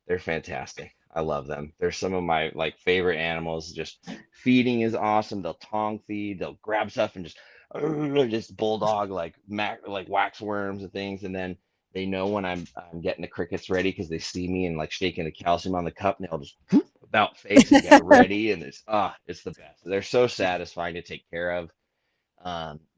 they're fantastic. I love them. They're some of my like favorite animals. Just feeding is awesome. They'll tongue feed. They'll grab stuff and just bulldog like wax worms and things. And then they know when I'm getting the crickets ready because they see me and like shaking the calcium on the cup, and they'll just about face and get ready. And it's the best. They're so satisfying to take care of.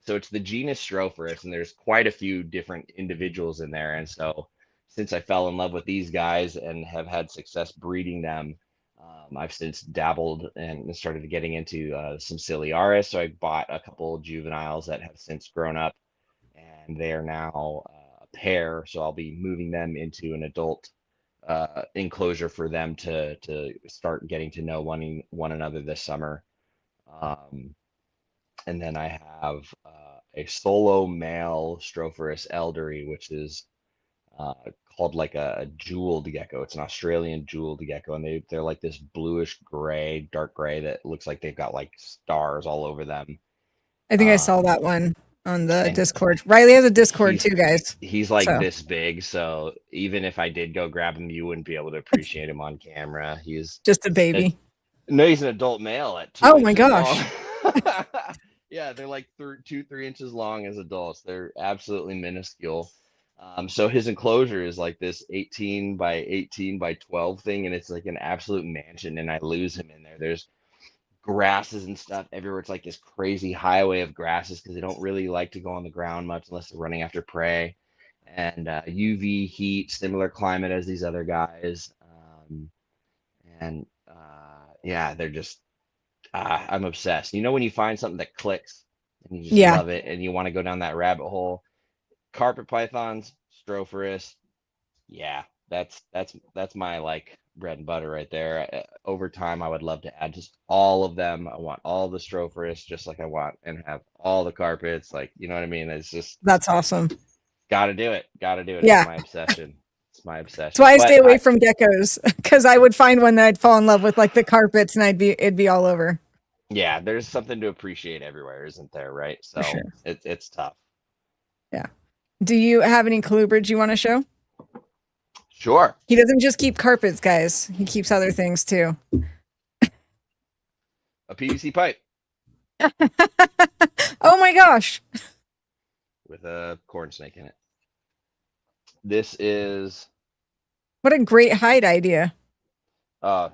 So it's the genus Strophoris, and there's quite a few different individuals in there. And so, since I fell in love with these guys and have had success breeding them, I've since dabbled and started getting into some Ciliaris. So I bought a couple juveniles that have since grown up, and they are now a pair. So I'll be moving them into an adult enclosure for them to start getting to know one another this summer. Um, and then I have a solo male Strophoris eldery, which is uh, called like a jeweled gecko. It's an Australian jeweled gecko, and they're like this bluish gray, dark gray that looks like they've got like stars all over them. I think I saw Um, that one on the and Discord. Riley has a Discord he's too, guys. he's like So this big, so even if I did go grab him, you wouldn't be able to appreciate him on camera. just a It, baby. no, he's an adult male at two Oh my inches long. gosh. Yeah, they're like 2, 3 inches long as adults. They're absolutely minuscule. So his enclosure is like this 18 by 18 by 12 thing, and it's like an absolute mansion. And I lose him in there. There's grasses and stuff everywhere. It's like this crazy highway of grasses because they don't really like to go on the ground much unless they're running after prey. And UV heat, similar climate as these other guys. And yeah, they're just I'm obsessed. You know when you find something that clicks and you just Yeah, love it and you want to go down that rabbit hole? Carpet pythons, Strophoris, yeah, that's my like bread and butter right there. Over time, I would love to add just all of them. I want all the Strophoris just like I want and have all the carpets. Like, you know what I mean? It's just that's awesome. Gotta do it. Gotta do it. It's Yeah. my obsession. It's my That's obsession. why I stay But away from geckos because I would find one that I'd fall in love with, like the carpets, and it'd be all over yeah, there's something to appreciate everywhere, isn't there? Right. for So sure. it's tough. Yeah. Do you have any colubrids you want to show? Sure. He doesn't just keep carpets, guys. He keeps other things too. A PVC pipe Oh my gosh. with a corn snake in it. This is What a great hide idea. uh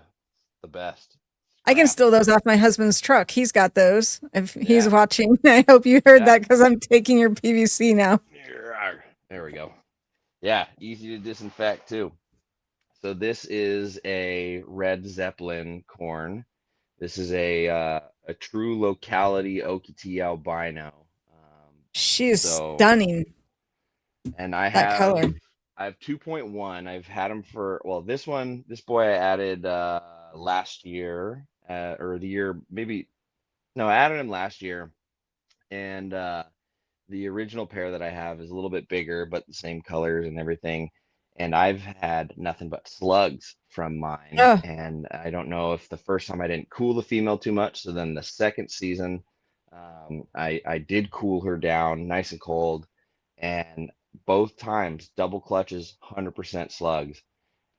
the best. I can Scrap. steal those off my husband's truck. He's got those. If he's Yeah. watching, I hope you heard Yeah. that because I'm taking your PVC now. There we go. Yeah, easy to disinfect too. So this is a red Zeppelin corn. This is a true locality Okiti albino. She is So stunning. and That color. I have 2.1. I've had them for, well, this boy I added last year, or the year maybe, no, I added him last year, and the original pair that I have is a little bit bigger, but the same colors and everything. And I've had nothing but slugs from mine. Oh, And I don't know if the first time I didn't cool the female too much. So then the second season, I did cool her down nice and cold. And both times, double clutches, 100% slugs.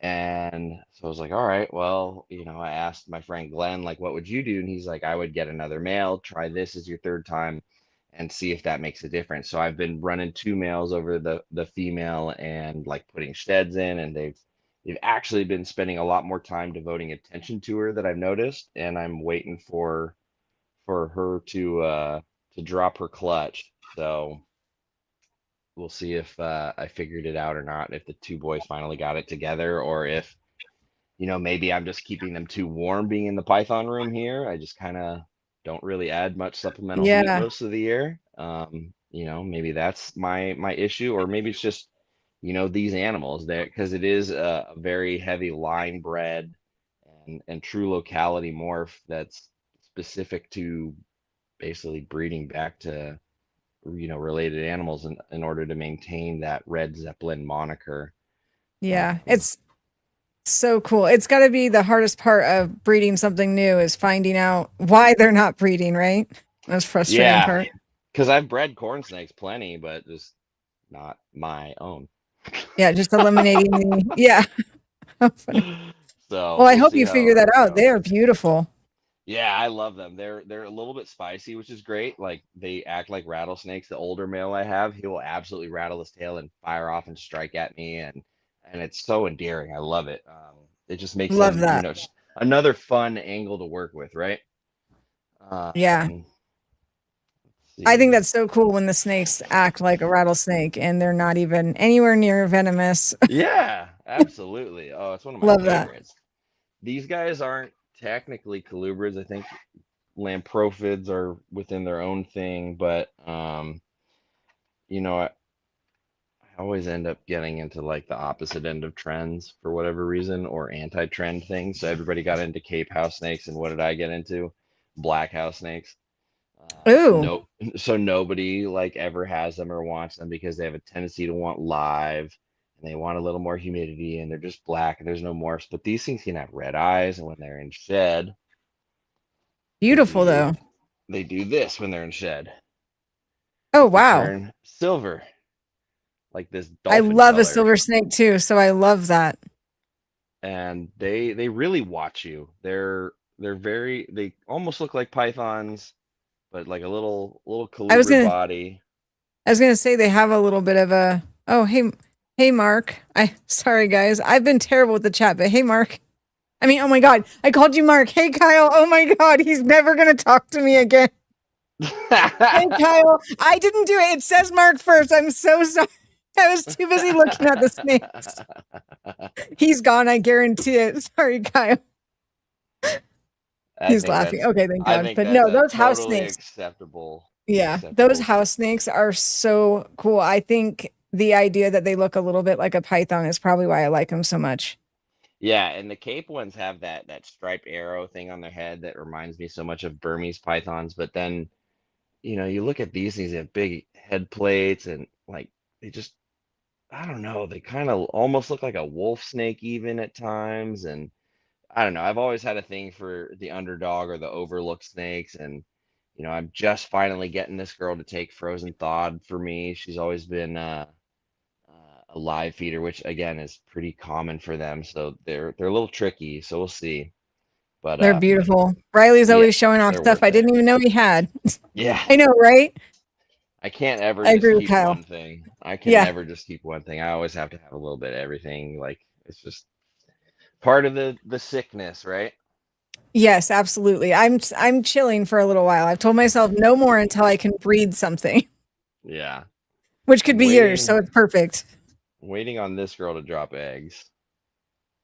And so I was like, all right, well, I asked my friend Glenn, like, what would you do? And he's like, I would get another male, try this as your third time and see if that makes a difference. So I've been running two males over the female and like putting sheds in, and they've actually been spending a lot more time devoting attention to her that I've noticed. And I'm waiting for her to drop her clutch. So we'll see if I figured it out or not, if the two boys finally got it together, or if maybe I'm just keeping them too warm being in the Python room here. I just kind of don't really add much supplemental heat yeah. most of the year. Maybe that's my issue, or maybe it's just, these animals there, because it is a very heavy line bred and true locality morph that's specific to basically breeding back to, related animals in order to maintain that red Zeppelin moniker. Yeah. Um, It's so cool. It's got to be the hardest part of breeding something new is finding out why they're not breeding, right? That's frustrating yeah, part. because I've bred corn snakes plenty, but just not my own. Yeah, just eliminating the yeah. How funny. So Well, I we'll hope see you how figure that those out. go. They are beautiful. Yeah, I love them. They're a little bit spicy, which is great. Like they act like rattlesnakes. The older male I have, he will absolutely rattle his tail and fire off and strike at me, and it's so endearing. I love it. It just makes Love him, that. another fun angle to work with, right? Yeah. Let's I think see. that's so cool when the snakes act like a rattlesnake and they're not even anywhere near venomous. Yeah, absolutely. Oh, it's one of my Love that. favorites. These guys aren't technically colubrids. I think lamprophid are within their own thing, but I always end up getting into like the opposite end of trends for whatever reason, or anti-trend things. So everybody got into Cape house snakes, and what did I get into? Black house snakes. Ooh, No, so nobody like ever has them or wants them because they have a tendency to want live, and they want a little more humidity, and they're just black and there's no morphs. But these things can have red eyes, and when they're in shed, they beautiful do though. they do this when they're in shed. Oh, They wow. turn silver, like this I dolphin love a color, silver snake too, so I love that. and they really watch you. They almost look like pythons, but like a little I was colubrid gonna body. I was gonna say they have a little bit of a oh hey Mark. I sorry guys. I've been terrible with the chat, but hey Mark. I mean, oh my god, I called you Mark. Hey Kyle. Oh my god, he's never gonna talk to me again. Hey Kyle. I didn't do it. It says Mark first. I'm so sorry. I was too busy looking at the snakes. He's gone, I guarantee it. Sorry, Kyle. I He's think laughing. that's Okay, thank I God. think But that's no, a those house totally snakes. acceptable Yeah, those acceptable. house snakes are so cool. I think the idea that they look a little bit like a python is probably why I like them so much. Yeah, and the Cape ones have that striped arrow thing on their head that reminds me so much of Burmese pythons. But then, you look at these things, they have big head plates and like they just I don't know, they kind of almost look like a wolf snake even at times. And I don't know, I've always had a thing for the underdog or the overlooked snakes. And, I'm just finally getting this girl to take frozen thawed for me. She's always been a live feeder, which again is pretty common for them. So they're a little tricky. So we'll see. But They're beautiful. Riley's yeah, always showing off they're stuff worth I it. didn't even know he had. Yeah, I know, right? I can't ever I just agree with keep Kyle. one thing. I can Yeah. never just keep one thing. I always have to have a little bit of everything. Like it's just part of the sickness, right? Yes, absolutely. I'm chilling for a little while. I've told myself no more until I can breed something, Yeah. which could I'm be years, so waiting it's perfect. waiting on this girl to drop eggs.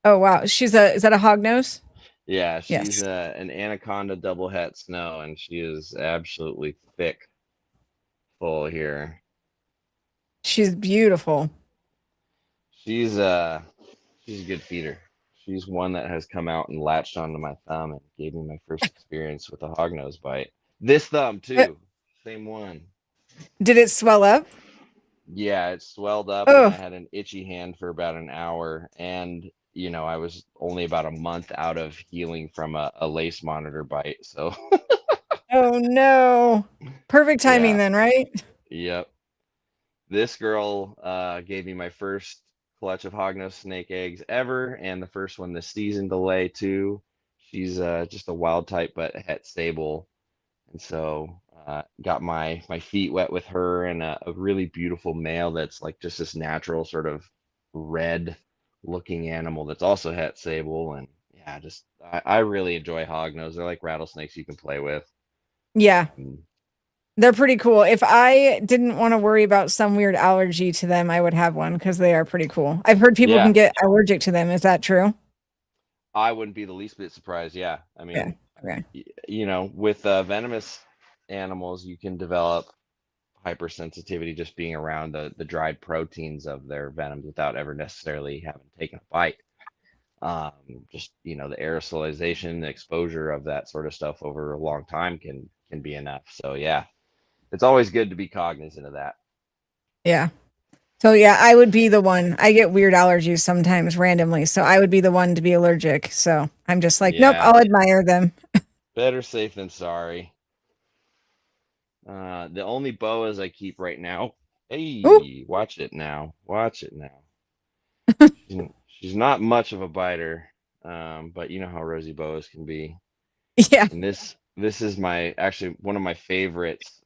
Oh wow. Is that a hog nose? Yeah, she's Yes. an anaconda double het snow, and she is absolutely thick full here. She's beautiful. She's uh she's a good feeder. She's one that has come out and latched onto my thumb and gave me my first experience with a hognose bite. This thumb Uh, too. Same one. Did it swell up? Yeah, it swelled up and I Oh, had an itchy hand for about an hour. And, I was only about a month out of healing from a lace monitor bite. So, oh no. Perfect timing yeah, then, right? yep. This girl gave me my first clutch of hognose snake eggs ever, and the first one this season to lay too. She's just a wild type, but het stable. And so got my feet wet with her and a really beautiful male that's like just this natural sort of red looking animal that's also het sable. And yeah, just I really enjoy hognose. They're like rattlesnakes you can play with. Yeah. Um, They're pretty cool. If I didn't want to worry about some weird allergy to them, I would have one because they are pretty cool. I've heard people can yeah, get allergic to them. Is that true? I wouldn't be the least bit surprised. Yeah, I Yeah. mean, Okay. with venomous animals, you can develop hypersensitivity just being around the dried proteins of their venoms without ever necessarily having taken a bite. Just the aerosolization, the exposure of that sort of stuff over a long time can be enough. So yeah, it's always good to be cognizant of that. Yeah. So yeah, I would be the one. I get weird allergies sometimes randomly, so I would be the one to be allergic. So I'm just like, nope, Yeah, I'll admire them. better safe than sorry. The only boas I keep right now. Ooh, Hey, watch it now. Watch it now. She's not much of a biter, but you know how rosy boas can be. yeah, And this is my actually one of my favorites.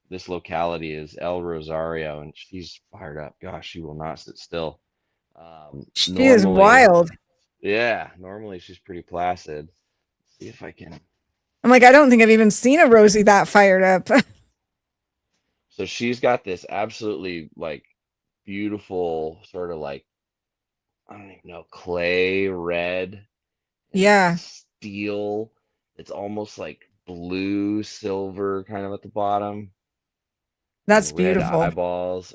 This locality is El Rosario, and she's fired up. Gosh, she will not sit still. she is Normally, wild. yeah, normally she's pretty placid. See if I can. I'm like, I don't think I've even seen a Rosie that fired up. So she's got this absolutely like beautiful sort of like I don't even know clay red and then Yeah, steel. It's almost like blue silver kind of at the bottom that's and red beautiful. eyeballs.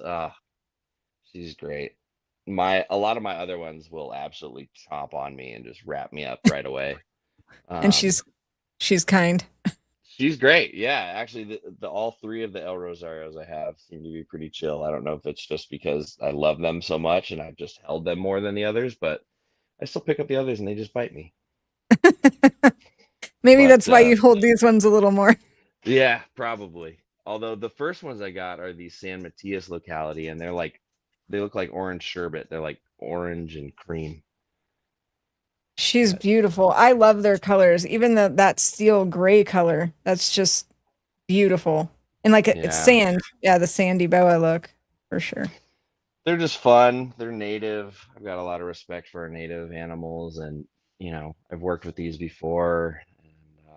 She's great. A lot of my other ones will absolutely chomp on me and just wrap me up right away. And Um, she's kind. she's great. Yeah, actually, the all three of the El Rosarios I have seem to be pretty chill. I don't know if it's just because I love them so much and I've just held them more than the others, but I still pick up the others and they just bite me. Maybe But that's why you hold these ones a little more. yeah, probably. Although the first ones I got are the San Matias locality, and they look like orange sherbet. They're like orange and cream. She's But beautiful. I love their colors. Even that steel gray color. That's just beautiful. And like it's yeah, sand. Yeah, the sandy boa look for sure. they're just fun. They're native. I've got a lot of respect for our native animals, and I've worked with these before, and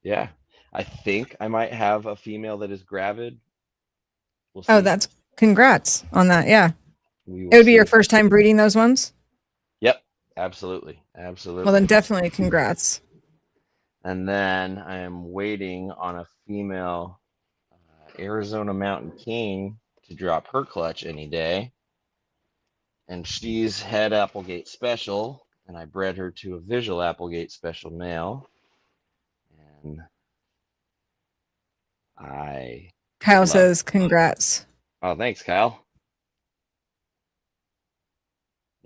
yeah, I think I might have a female that is gravid. We'll Oh, see. that's congrats on that. Yeah. We It will would be your see. first time breeding those ones? Yep, absolutely, Well, then absolutely. definitely congrats. And then I am waiting on a female Arizona Mountain King to drop her clutch any day. And she's head Applegate special, and I bred her to a visual Applegate special male. And I Kyle love. says congrats. Oh, thanks, Kyle.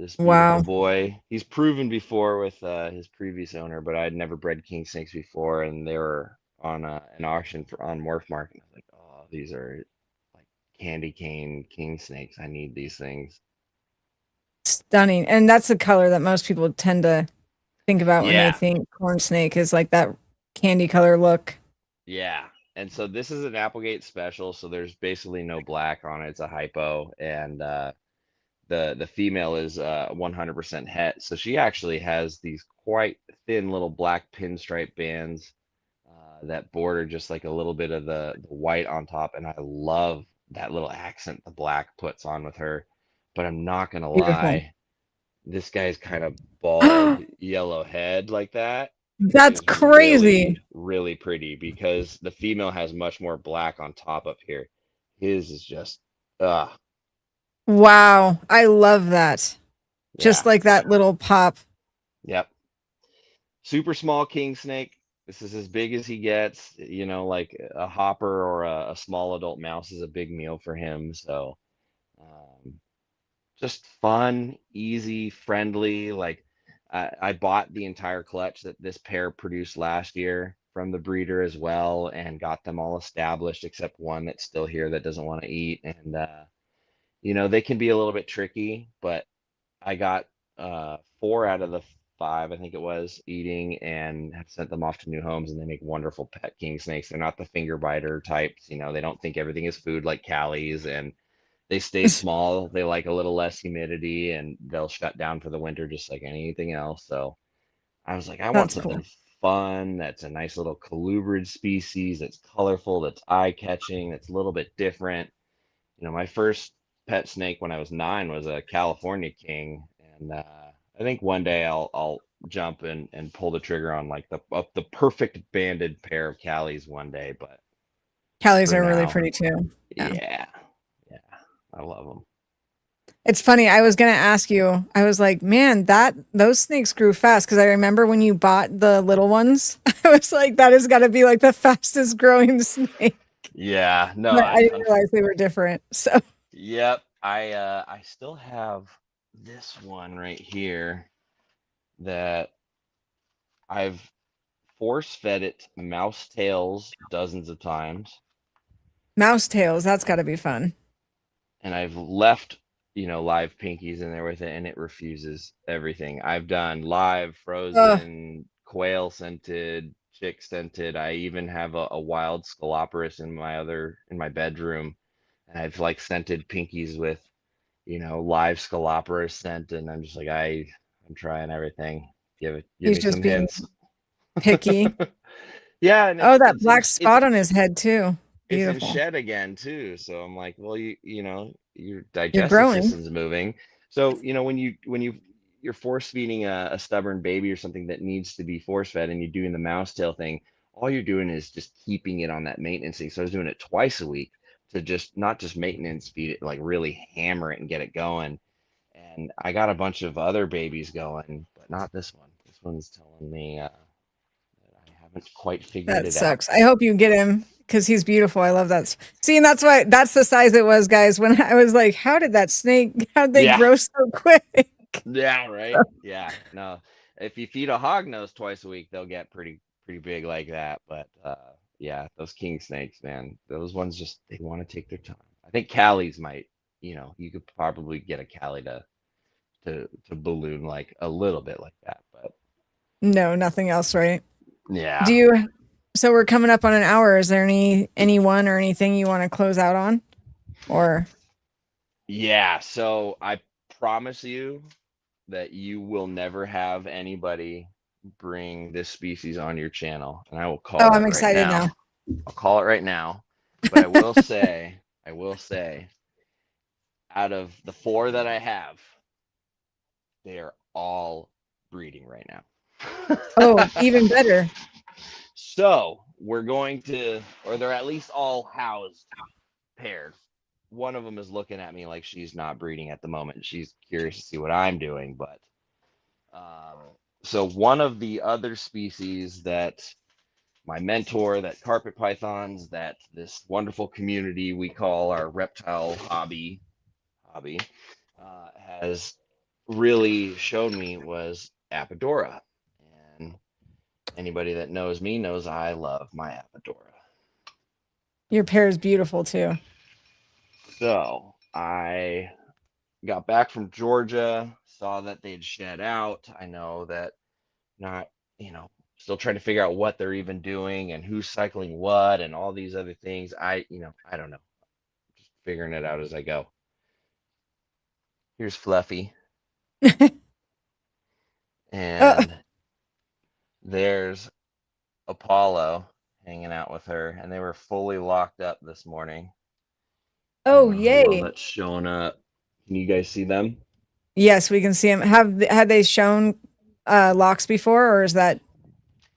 This beautiful Wow. boy. He's proven before with his previous owner, but I'd never bred king snakes before, and they were on an auction for on Morph Market. I was like, oh, these are like candy cane king snakes. I need these things. Stunning. And that's the color that most people tend to think about when they Yeah, think corn snake is like that candy color look. yeah. And so this is an Applegate special, so there's basically no black on it. It's a hypo, and the female is 100% het. So she actually has these quite thin little black pinstripe bands that border just like a little bit of the white on top, and I love that little accent the black puts on with her. But I'm not gonna Beautiful. lie, this guy's kind of bald yellow head like that That's is crazy. really pretty because the female has much more black on top up here. His is just Wow. I love that. Just yeah, like that little pop. yep. Super small king snake. This is as big as he gets. You know, like a hopper or a small adult mouse is a big meal for him. So, um, just fun, easy, friendly. Like I bought the entire clutch that this pair produced last year from the breeder as well, and got them all established except one that's still here that doesn't want to eat. And they can be a little bit tricky, but I got four out of the five, I think it was, eating and have sent them off to new homes, and they make wonderful pet king snakes. They're not the finger biter types, they don't think everything is food like Callies, and they stay small. They like a little less humidity, and they'll shut down for the winter just like anything else. So I was like, I want That's cool. something fun that's a nice little colubrid species, that's colorful, that's eye-catching, that's a little bit different. My first pet snake when I was 9 was a California king, and I think one day I'll jump and pull the trigger on like the perfect banded pair of Callies one day. But Callies for are really now, pretty too. Yeah. yeah, yeah, I love them. It's funny. I was gonna ask you. I was like, man, that those snakes grew fast because I remember when you bought the little ones. I was like, that has got to be like the fastest growing snake. Yeah, no, But I didn't realize they were different. So yep, I still have this one right here that I've force fed it mouse tails dozens of times. mouse tails, that's got to be fun. And I've left, live pinkies in there with it, and it refuses everything. I've done live, Oh, frozen, quail scented, chick scented. I even have a wild Scoloporus in my bedroom, and I've like scented pinkies with, live Scoloporus scent, and I'm just like, I'm trying everything. Give he's me just some being hints. picky. Yeah, and Oh, it's that it's in black it's spot on his head too. it's in Beautiful. shed again too. So I'm like, well, your You're digestive growing. system's moving. So, you're force feeding a stubborn baby or something that needs to be force fed, and you're doing the mouse tail thing, all you're doing is just keeping it on that maintenance thing. So I was doing it twice a week to just not just maintenance feed it, like really hammer it and get it going. And I got a bunch of other babies going, but not this one. This one's telling me that I haven't quite figured That it out sucks. I yet. hope you get him because he's beautiful. I love that. See, and that's why that's the size it was, guys. When I was like, how did that snake, how did they Yeah. grow so quick? Yeah, right. Yeah. No. If you feed a hog nose twice a week, they'll get pretty big like that. But yeah, those king snakes, man, those ones just they want to take their time. I think Callies might, you could probably get a Callie to balloon like a little bit like that. But No, nothing else, right? Do yeah. you, so we're coming up on an hour. Is there anyone or anything you want to close out on? Or Yeah, so I promise you that you will never have anybody bring this species on your channel, and I will oh, call I'm it right excited now. now. I'll call it right now. But I will say, out of the four that I have, they are all breeding right now. Oh, even better. So we're going to, or they're at least all housed pairs. One of them is looking at me like she's not breeding at the moment. She's curious to see what I'm doing, but um, so one of the other species that my mentor, that carpet pythons, that this wonderful community we call our reptile hobby, has really showed me was Apodora. And anybody that knows me knows I love my Apodora. Your pair is beautiful too. So I got back from Georgia, saw that they'd shed out. I know that not, still trying to figure out what they're even doing and who's cycling what and all these other things. I don't know. Just figuring it out as I go. Here's Fluffy, Oh, and there's Apollo hanging out with her, and they were fully locked up this morning. I oh, don't know how well yay. that's showing up. Can you guys see them? Yes, we can see them. Had they shown locks before, or is that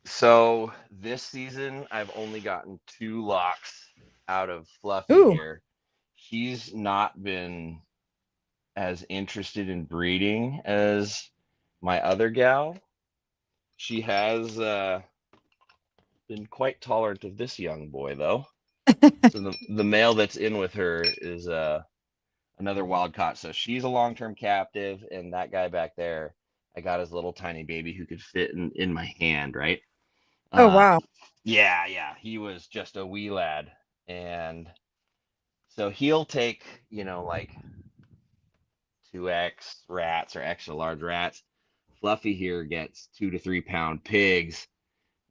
So this season, I've only gotten 2 locks out of Fluffy ooh, here. He's not been as interested in breeding as my other gal. She has been quite tolerant of this young boy, though. So the male that's in with her is another wild caught. So she's a long term captive, and that guy back there, I got his little tiny baby who could fit in my hand, right? oh Uh, wow. yeah, yeah, he was just a wee lad, and so he'll take, like 2X rats or extra large rats. Fluffy here gets 2 to 3 pound pigs.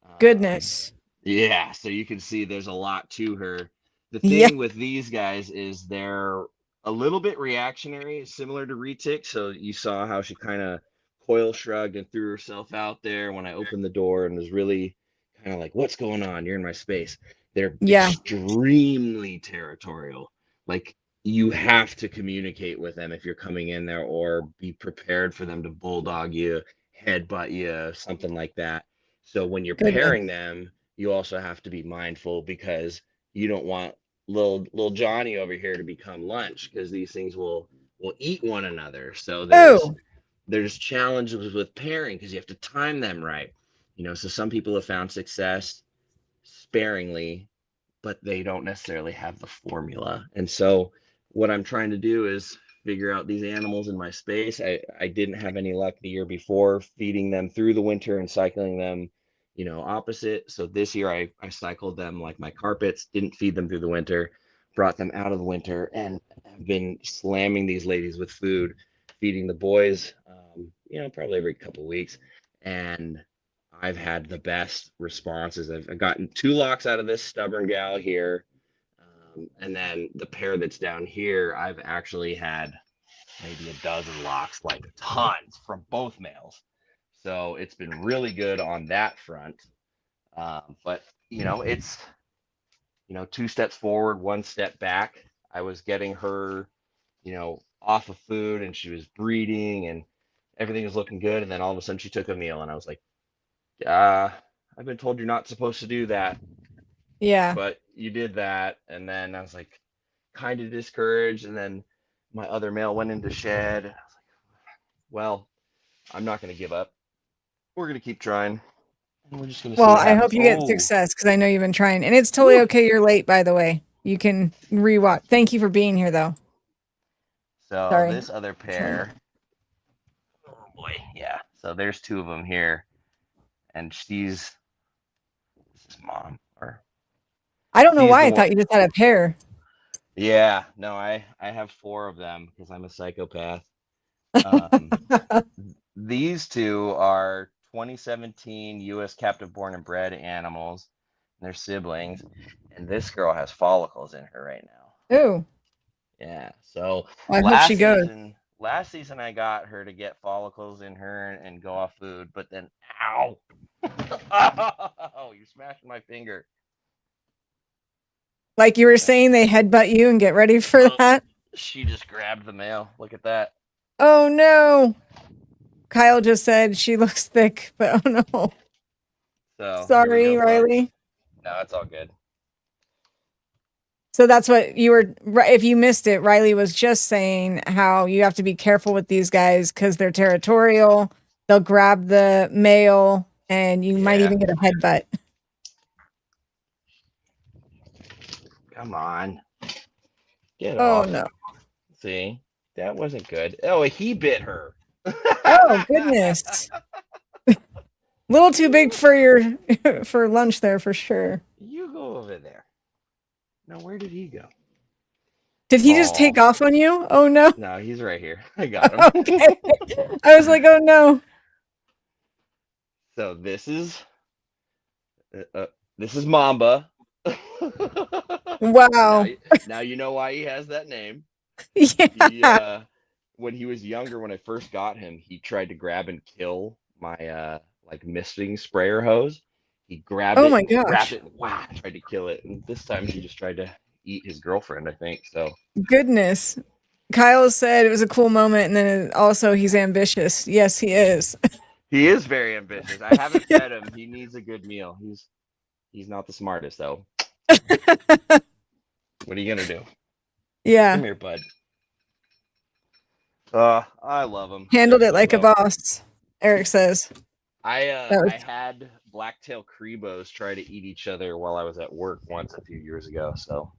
Um, Goodness. yeah, so you can see there's a lot to her. The Yeah, thing with these guys is they're a little bit reactionary, similar to Retic. So you saw how she kind of coil shrugged and threw herself out there when I opened the door and was really kind of like, "What's going on? You're in my space." They're yeah, extremely territorial. Like you have to communicate with them if you're coming in there, or be prepared for them to bulldog you, headbutt you, something like that. So when you're goodness. pairing them, you also have to be mindful because you don't want little Johnny over here to become lunch, because these things will eat one another. So there's Oh, there's challenges with pairing because you have to time them right. So some people have found success sparingly, but they don't necessarily have the formula. And so what I'm trying to do is figure out these animals in my space. I didn't have any luck the year before feeding them through the winter and cycling them, opposite. So this year I cycled them like my carpets, didn't feed them through the winter, brought them out of the winter, and have been slamming these ladies with food, feeding the boys, probably every couple of weeks. And I've had the best responses. I've gotten 2 locks out of this stubborn gal here. And then the pair that's down here, I've actually had maybe a dozen locks, like tons from both males. So it's been really good on that front. But, it's, 2 steps forward, 1 step back. I was getting her, off of food, and she was breeding and everything was looking good. And then all of a sudden she took a meal, and I was like, uh, I've been told you're not supposed to do that, yeah. but you did that. And then I was like, kind of discouraged. And then my other male went into shed. I was like, well, I'm not going to give up. We're going to keep trying. And we're just going to see Well, what I happens. hope you get Oh, success because I know you've been trying, and it's totally whew. okay. You're late, by the way. You can rewatch. Thank you for being here, though. So Sorry. this other Sorry. pair, oh boy, yeah. So there's 2 of them here, and this is mom, or I don't know she's why the I one. thought you just had a pair. Yeah, no, I have 4 of them because I'm a psychopath. Um, These 2 are 2017 U.S. captive born and bred animals. They're siblings, and this girl has follicles in her right now. Ooh, Yeah. So well, I hope she last goes. season, last season I got her to get follicles in her and go off food, but then ow, oh, you're smashing my finger. Like you were That, saying, they headbutt you and get ready for oh, that. she just grabbed the male. Look at that. Oh no. Kyle just said she looks thick, but oh no. So here we Sorry, go, folks. Riley. No, it's all good. So that's what you were, if you missed it, Riley was just saying how you have to be careful with these guys because they're territorial. They'll grab the male and you might Yeah. even get a headbutt. Come on. Get Oh off. no. See, that wasn't good. Oh, he bit her. Oh goodness. Little too big for your for lunch there for sure. You go over there. Now, where did he go? Did he just Oh, take off on you? Oh no. no, he's right here. I got him. Okay. I was like, oh no. So uh, uh, this is Mamba. now, Wow. now you know why he has that name. He Yeah. when he was younger, when I first got him, he tried to grab and kill my like misting sprayer hose. He grabbed Oh it my and wrapped gosh. it and wow, tried to kill it. And this time he just tried to eat his girlfriend, I think. So Goodness. Kyle said it was a cool moment, and then also he's ambitious. Yes, he is. he is very ambitious. I haven't fed him. He needs a good meal. He's not the smartest though. What are you gonna do? Yeah. Come here, bud. I love him. Handled it So like a though. boss, Eric says. That was, I had blacktail crebos try to eat each other while I was at work once a few years ago. So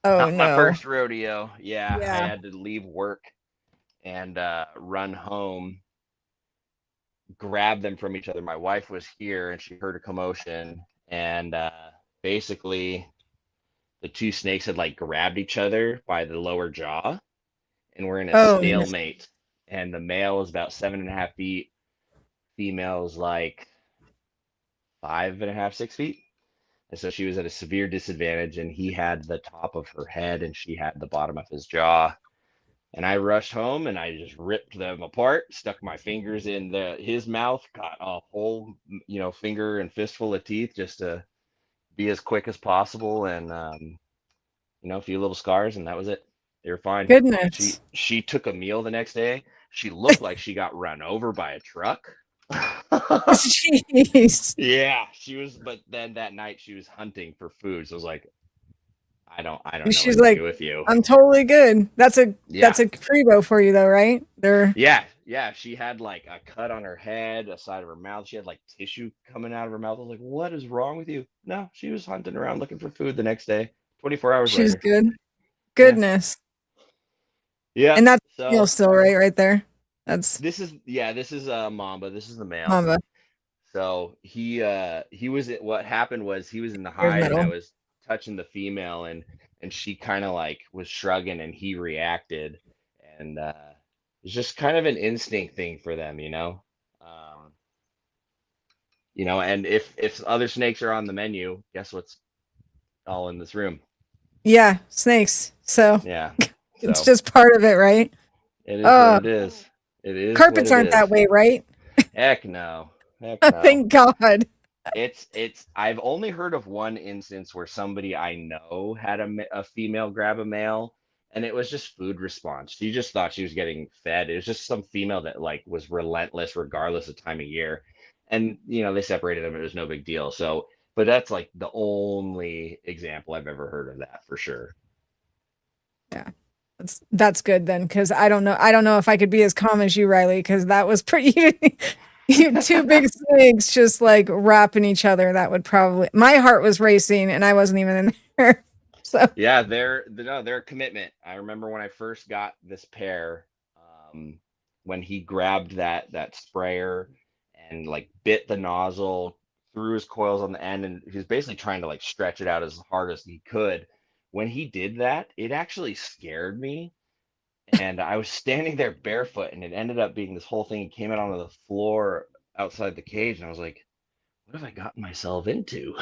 oh not my no. first rodeo. Yeah, I Yeah. had to leave work and run home, grab them from each other. My wife was here and she heard a commotion, and basically the two snakes had like grabbed each other by the lower jaw and were in a Oh no. stalemate. And the male is about 7.5 feet, female is like 5.5, 6 feet. And so she was at a severe disadvantage, and he had the top of her head and she had the bottom of his jaw. And I rushed home and I just ripped them apart, stuck my fingers in his mouth, got a whole, finger and fistful of teeth just to be as quick as possible, and a few little scars, and that was it. They were fine. Goodness. She took a meal the next day. She looked like she got run over by a truck. Jeez. Yeah, she was, but then that night she was hunting for food. So I was like, I don't know She's what to do like, with you. I'm totally good. Yeah. That's a Crebo for you though, right? They're Yeah, yeah. She had like a cut on her head, a side of her mouth. She had like tissue coming out of her mouth. I was like, what is wrong with you? No, she was hunting around looking for food the next day, 24 hours she's later. good. Yeah. Goodness. Yeah. And that's So male still, right there. That's this is Mamba. This is the male. Mamba. So he was what happened was he was in the Here's hide and I metal. was touching the female, and she kind of like was shrugging and he reacted, and it's just kind of an instinct thing for them. Um, and if other snakes are on the menu, guess what's all in this room? Yeah, snakes. So Yeah. it's So just part of it, right? it is what Uh it is. It is what carpets it aren't that is. way, right? Heck no. Heck no. Thank God. It's I've only heard of one instance where somebody I know had a female grab a male, and it was just food response. She just thought she was getting fed. It was just some female that like was relentless regardless of time of year. And they separated them. It was no big deal. So, but that's like the only example I've ever heard of that for sure. Yeah. That's good then, because I don't know if I could be as calm as you, Riley, because that was pretty you two big snakes just like wrapping each other. That would probably my heart was racing and I wasn't even in there. So Yeah, they're a commitment. I remember when I first got this pair, um, when he grabbed that sprayer and like bit the nozzle, threw his coils on the end, and he was basically trying to like stretch it out as hard as he could. When he did that, it actually scared me, and I was standing there barefoot, and it ended up being this whole thing. He came out onto the floor outside the cage, and I was like, what have I gotten myself into?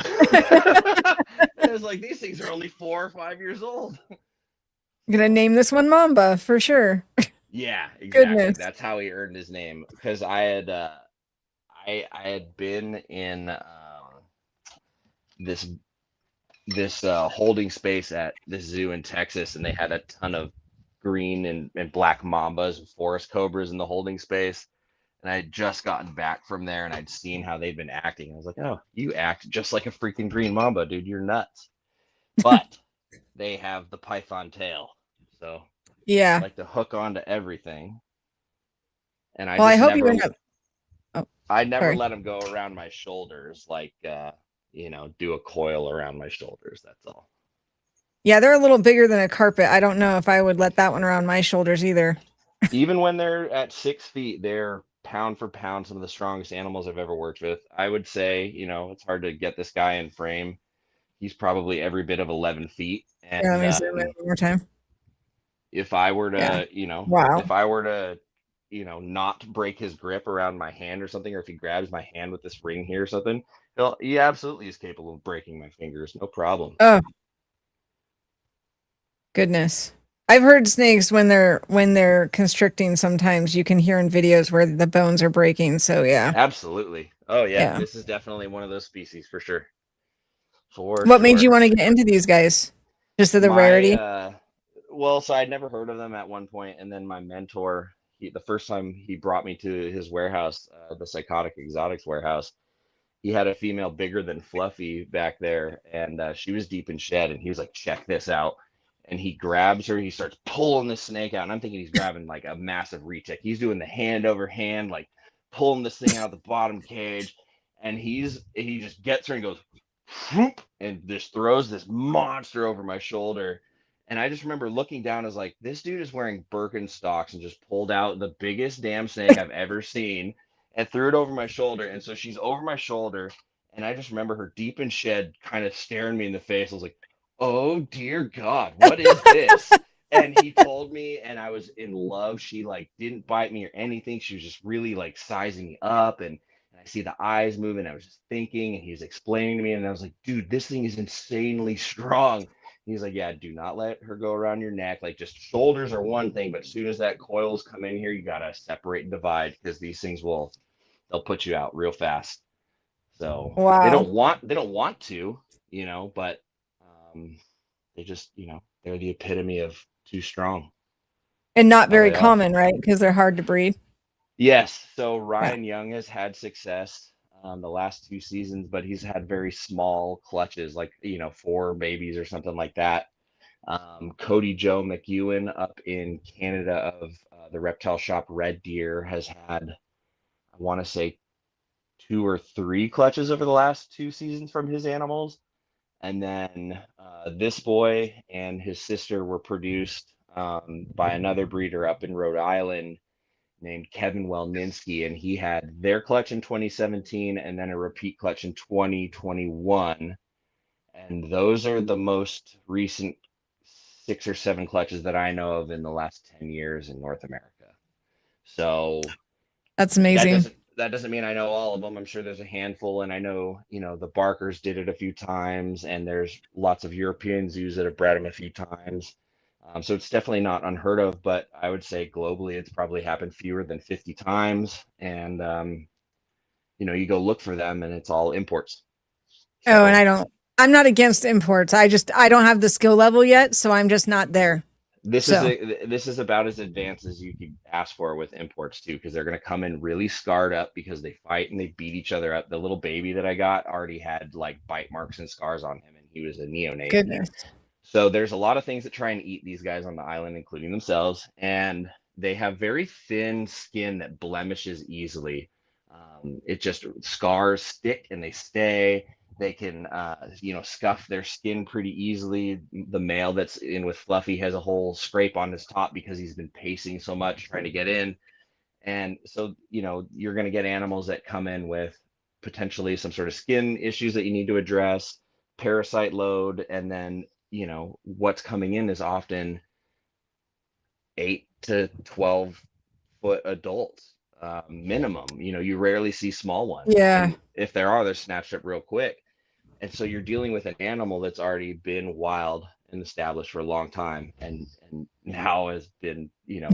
And I was like, these things are only 4 or 5 years old. I'm gonna name this one Mamba for sure. Yeah, exactly. Goodness. That's how he earned his name. Because I had been in this holding space at this zoo in Texas, and they had a ton of green and black mambas and forest cobras in the holding space. And I had just gotten back from there, and I'd seen how they'd been acting. I was like, oh, you act just like a freaking green mamba, dude. You're nuts. But they have the python tail. So they Yeah. like to hook onto everything. And Well, I hope you end up. Oh, I never sorry. let them go around my shoulders, like, do a coil around my shoulders. That's all. Yeah, they're a little bigger than a carpet. I don't know if I would let that one around my shoulders either. Even when they're at 6 feet, they're pound for pound some of the strongest animals I've ever worked with. I would say, it's hard to get this guy in frame. He's probably every bit of 11 feet. Yeah, let And me zoom in one more time. if I were Yeah. to, Wow. if I were to, not break his grip around my hand or something, or if he grabs my hand with this ring here or something, he absolutely is capable of breaking my fingers, no problem. Oh, goodness. I've heard snakes when they're constricting, sometimes you can hear in videos where the bones are breaking. So yeah. Absolutely. Oh yeah, Yeah. this is definitely one of those species for sure. For What made sure. you want to get into these guys? Just of the My rarity? well, so I'd never heard of them at one point, and then my mentor, the first time he brought me to his warehouse, the Psychotic Exotics warehouse, he had a female bigger than Fluffy back there, and she was deep in shed, and he was like, "Check this out." And he grabs her, he starts pulling the snake out, and I'm thinking he's grabbing like a massive retic. He's doing the hand over hand, like pulling this thing out of the bottom cage, and he just gets her and goes, whoop, and just throws this monster over my shoulder. And I just remember looking down as like, this dude is wearing Birkenstocks and just pulled out the biggest damn snake I've ever seen and threw it over my shoulder. And so she's over my shoulder, and I just remember her deep in shed kind of staring me in the face. I was like, oh dear God, what is this? And he told me, and I was in love. She like didn't bite me or anything. She was just really like sizing me up, and I see the eyes moving. I was just thinking, and he was explaining to me, and I was like, dude, this thing is insanely strong. He's like, yeah, do not let her go around your neck. Like, just shoulders are one thing, but as soon as that coils come in here, you gotta separate and divide because these things they'll put you out real fast. So Wow. they don't want to, but um, they just, they're the epitome of too strong. And not How very they are. common, right? Because they're hard to breed. Yes, so Yeah. Ryan Young has had success the last 2 seasons, but he's had very small clutches, like, four babies or something like that. Cody Joe McEwen up in Canada of the reptile shop Red Deer has had, I want to say, two or three clutches over the last 2 seasons from his animals. And then this boy and his sister were produced by another breeder up in Rhode Island named Kevin Welninski, and he had their clutch in 2017 and then a repeat clutch in 2021. And those are the most recent 6 or 7 clutches that I know of in the last 10 years in North America. So That's that amazing. doesn't mean I know all of them. I'm sure there's a handful, and I know, the Barkers did it a few times, and there's lots of European zoos that have bred them a few times. So it's definitely not unheard of, but I would say globally it's probably happened fewer than 50 times. And you go look for them, and it's all imports. Oh, and So I'm not against imports. I don't have the skill level yet, so I'm just not there. So this is about as advanced as you could ask for with imports too, because they're going to come in really scarred up because they fight and they beat each other up. The little baby that I got already had like bite marks and scars on him, and he was a neonate. goodness. So there's a lot of things that try and eat these guys on the island, including themselves, and they have very thin skin that blemishes easily. It just scars stick and they stay. They can, scuff their skin pretty easily. The male that's in with Fluffy has a whole scrape on his top because he's been pacing so much trying to get in. And so, you're going to get animals that come in with potentially some sort of skin issues that you need to address, parasite load, and then, what's coming in is often 8 to 12 foot adults, minimum. You rarely see small ones. Yeah. And if there are, they're snatched up real quick. And so you're dealing with an animal that's already been wild and established for a long time and now has been,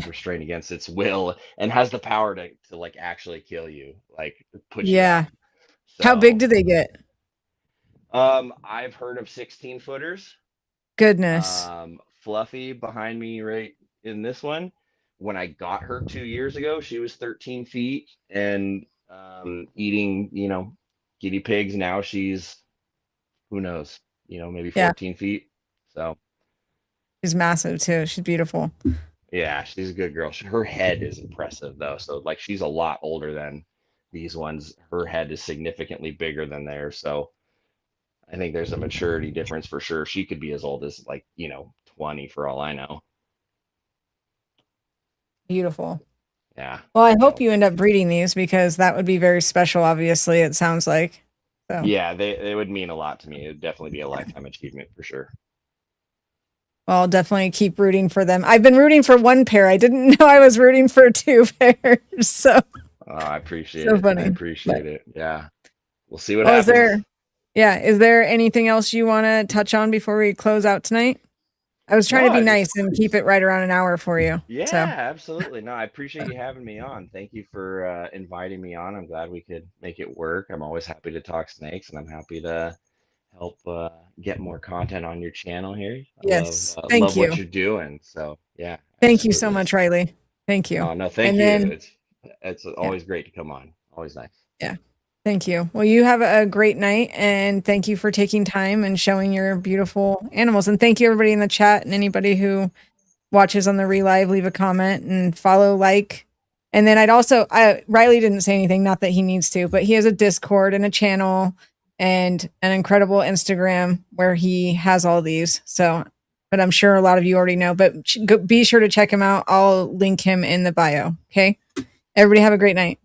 restrained against its will and has the power to like actually kill you, like put you Yeah. out. How big So do they get? I've heard of 16 footers. Goodness. Fluffy behind me right in this one. When I got her 2 years ago, she was 13 feet and eating, guinea pigs. Now she's, who knows, maybe Yeah. 14 feet. So She's massive too. She's beautiful. yeah, she's a good girl. Her head is impressive though. So like she's a lot older than these ones. Her head is significantly bigger than theirs. So I think there's a maturity difference for sure. She could be as old as like, 20 for all I know. Beautiful. Yeah. Well, I hope you end up breeding these because that would be very special. Obviously, it sounds like. So Yeah, they would mean a lot to me. It'd definitely be a lifetime achievement for sure. well, I'll definitely keep rooting for them. I've been rooting for one pair. I didn't know I was rooting for two pairs. So Oh, I appreciate so it. I funny. appreciate it. Yeah. We'll see what Well, is happens. there anything else you want to touch on before we close out tonight? I was No, trying to be I just nice and keep it right around an hour for you. yeah, So absolutely. No, I appreciate you having me on. Thank you for inviting me on. I'm glad we could make it work. I'm always happy to talk snakes, and I'm happy to help get more content on your channel here. I yes, thank love what you. you're doing. So yeah, Thank you so absolutely. much, Riley. Thank you. Oh no, thank And you. then, It's yeah, always great to come on. Always nice. yeah. Thank you. Well, you have a great night and thank you for taking time and showing your beautiful animals. And thank you everybody in the chat and anybody who watches on the relive, leave a comment and follow, like. And then Riley didn't say anything, not that he needs to, but he has a Discord and a channel and an incredible Instagram where he has all these. So, but I'm sure a lot of you already know, but be sure to check him out. I'll link him in the bio. Okay. Everybody have a great night.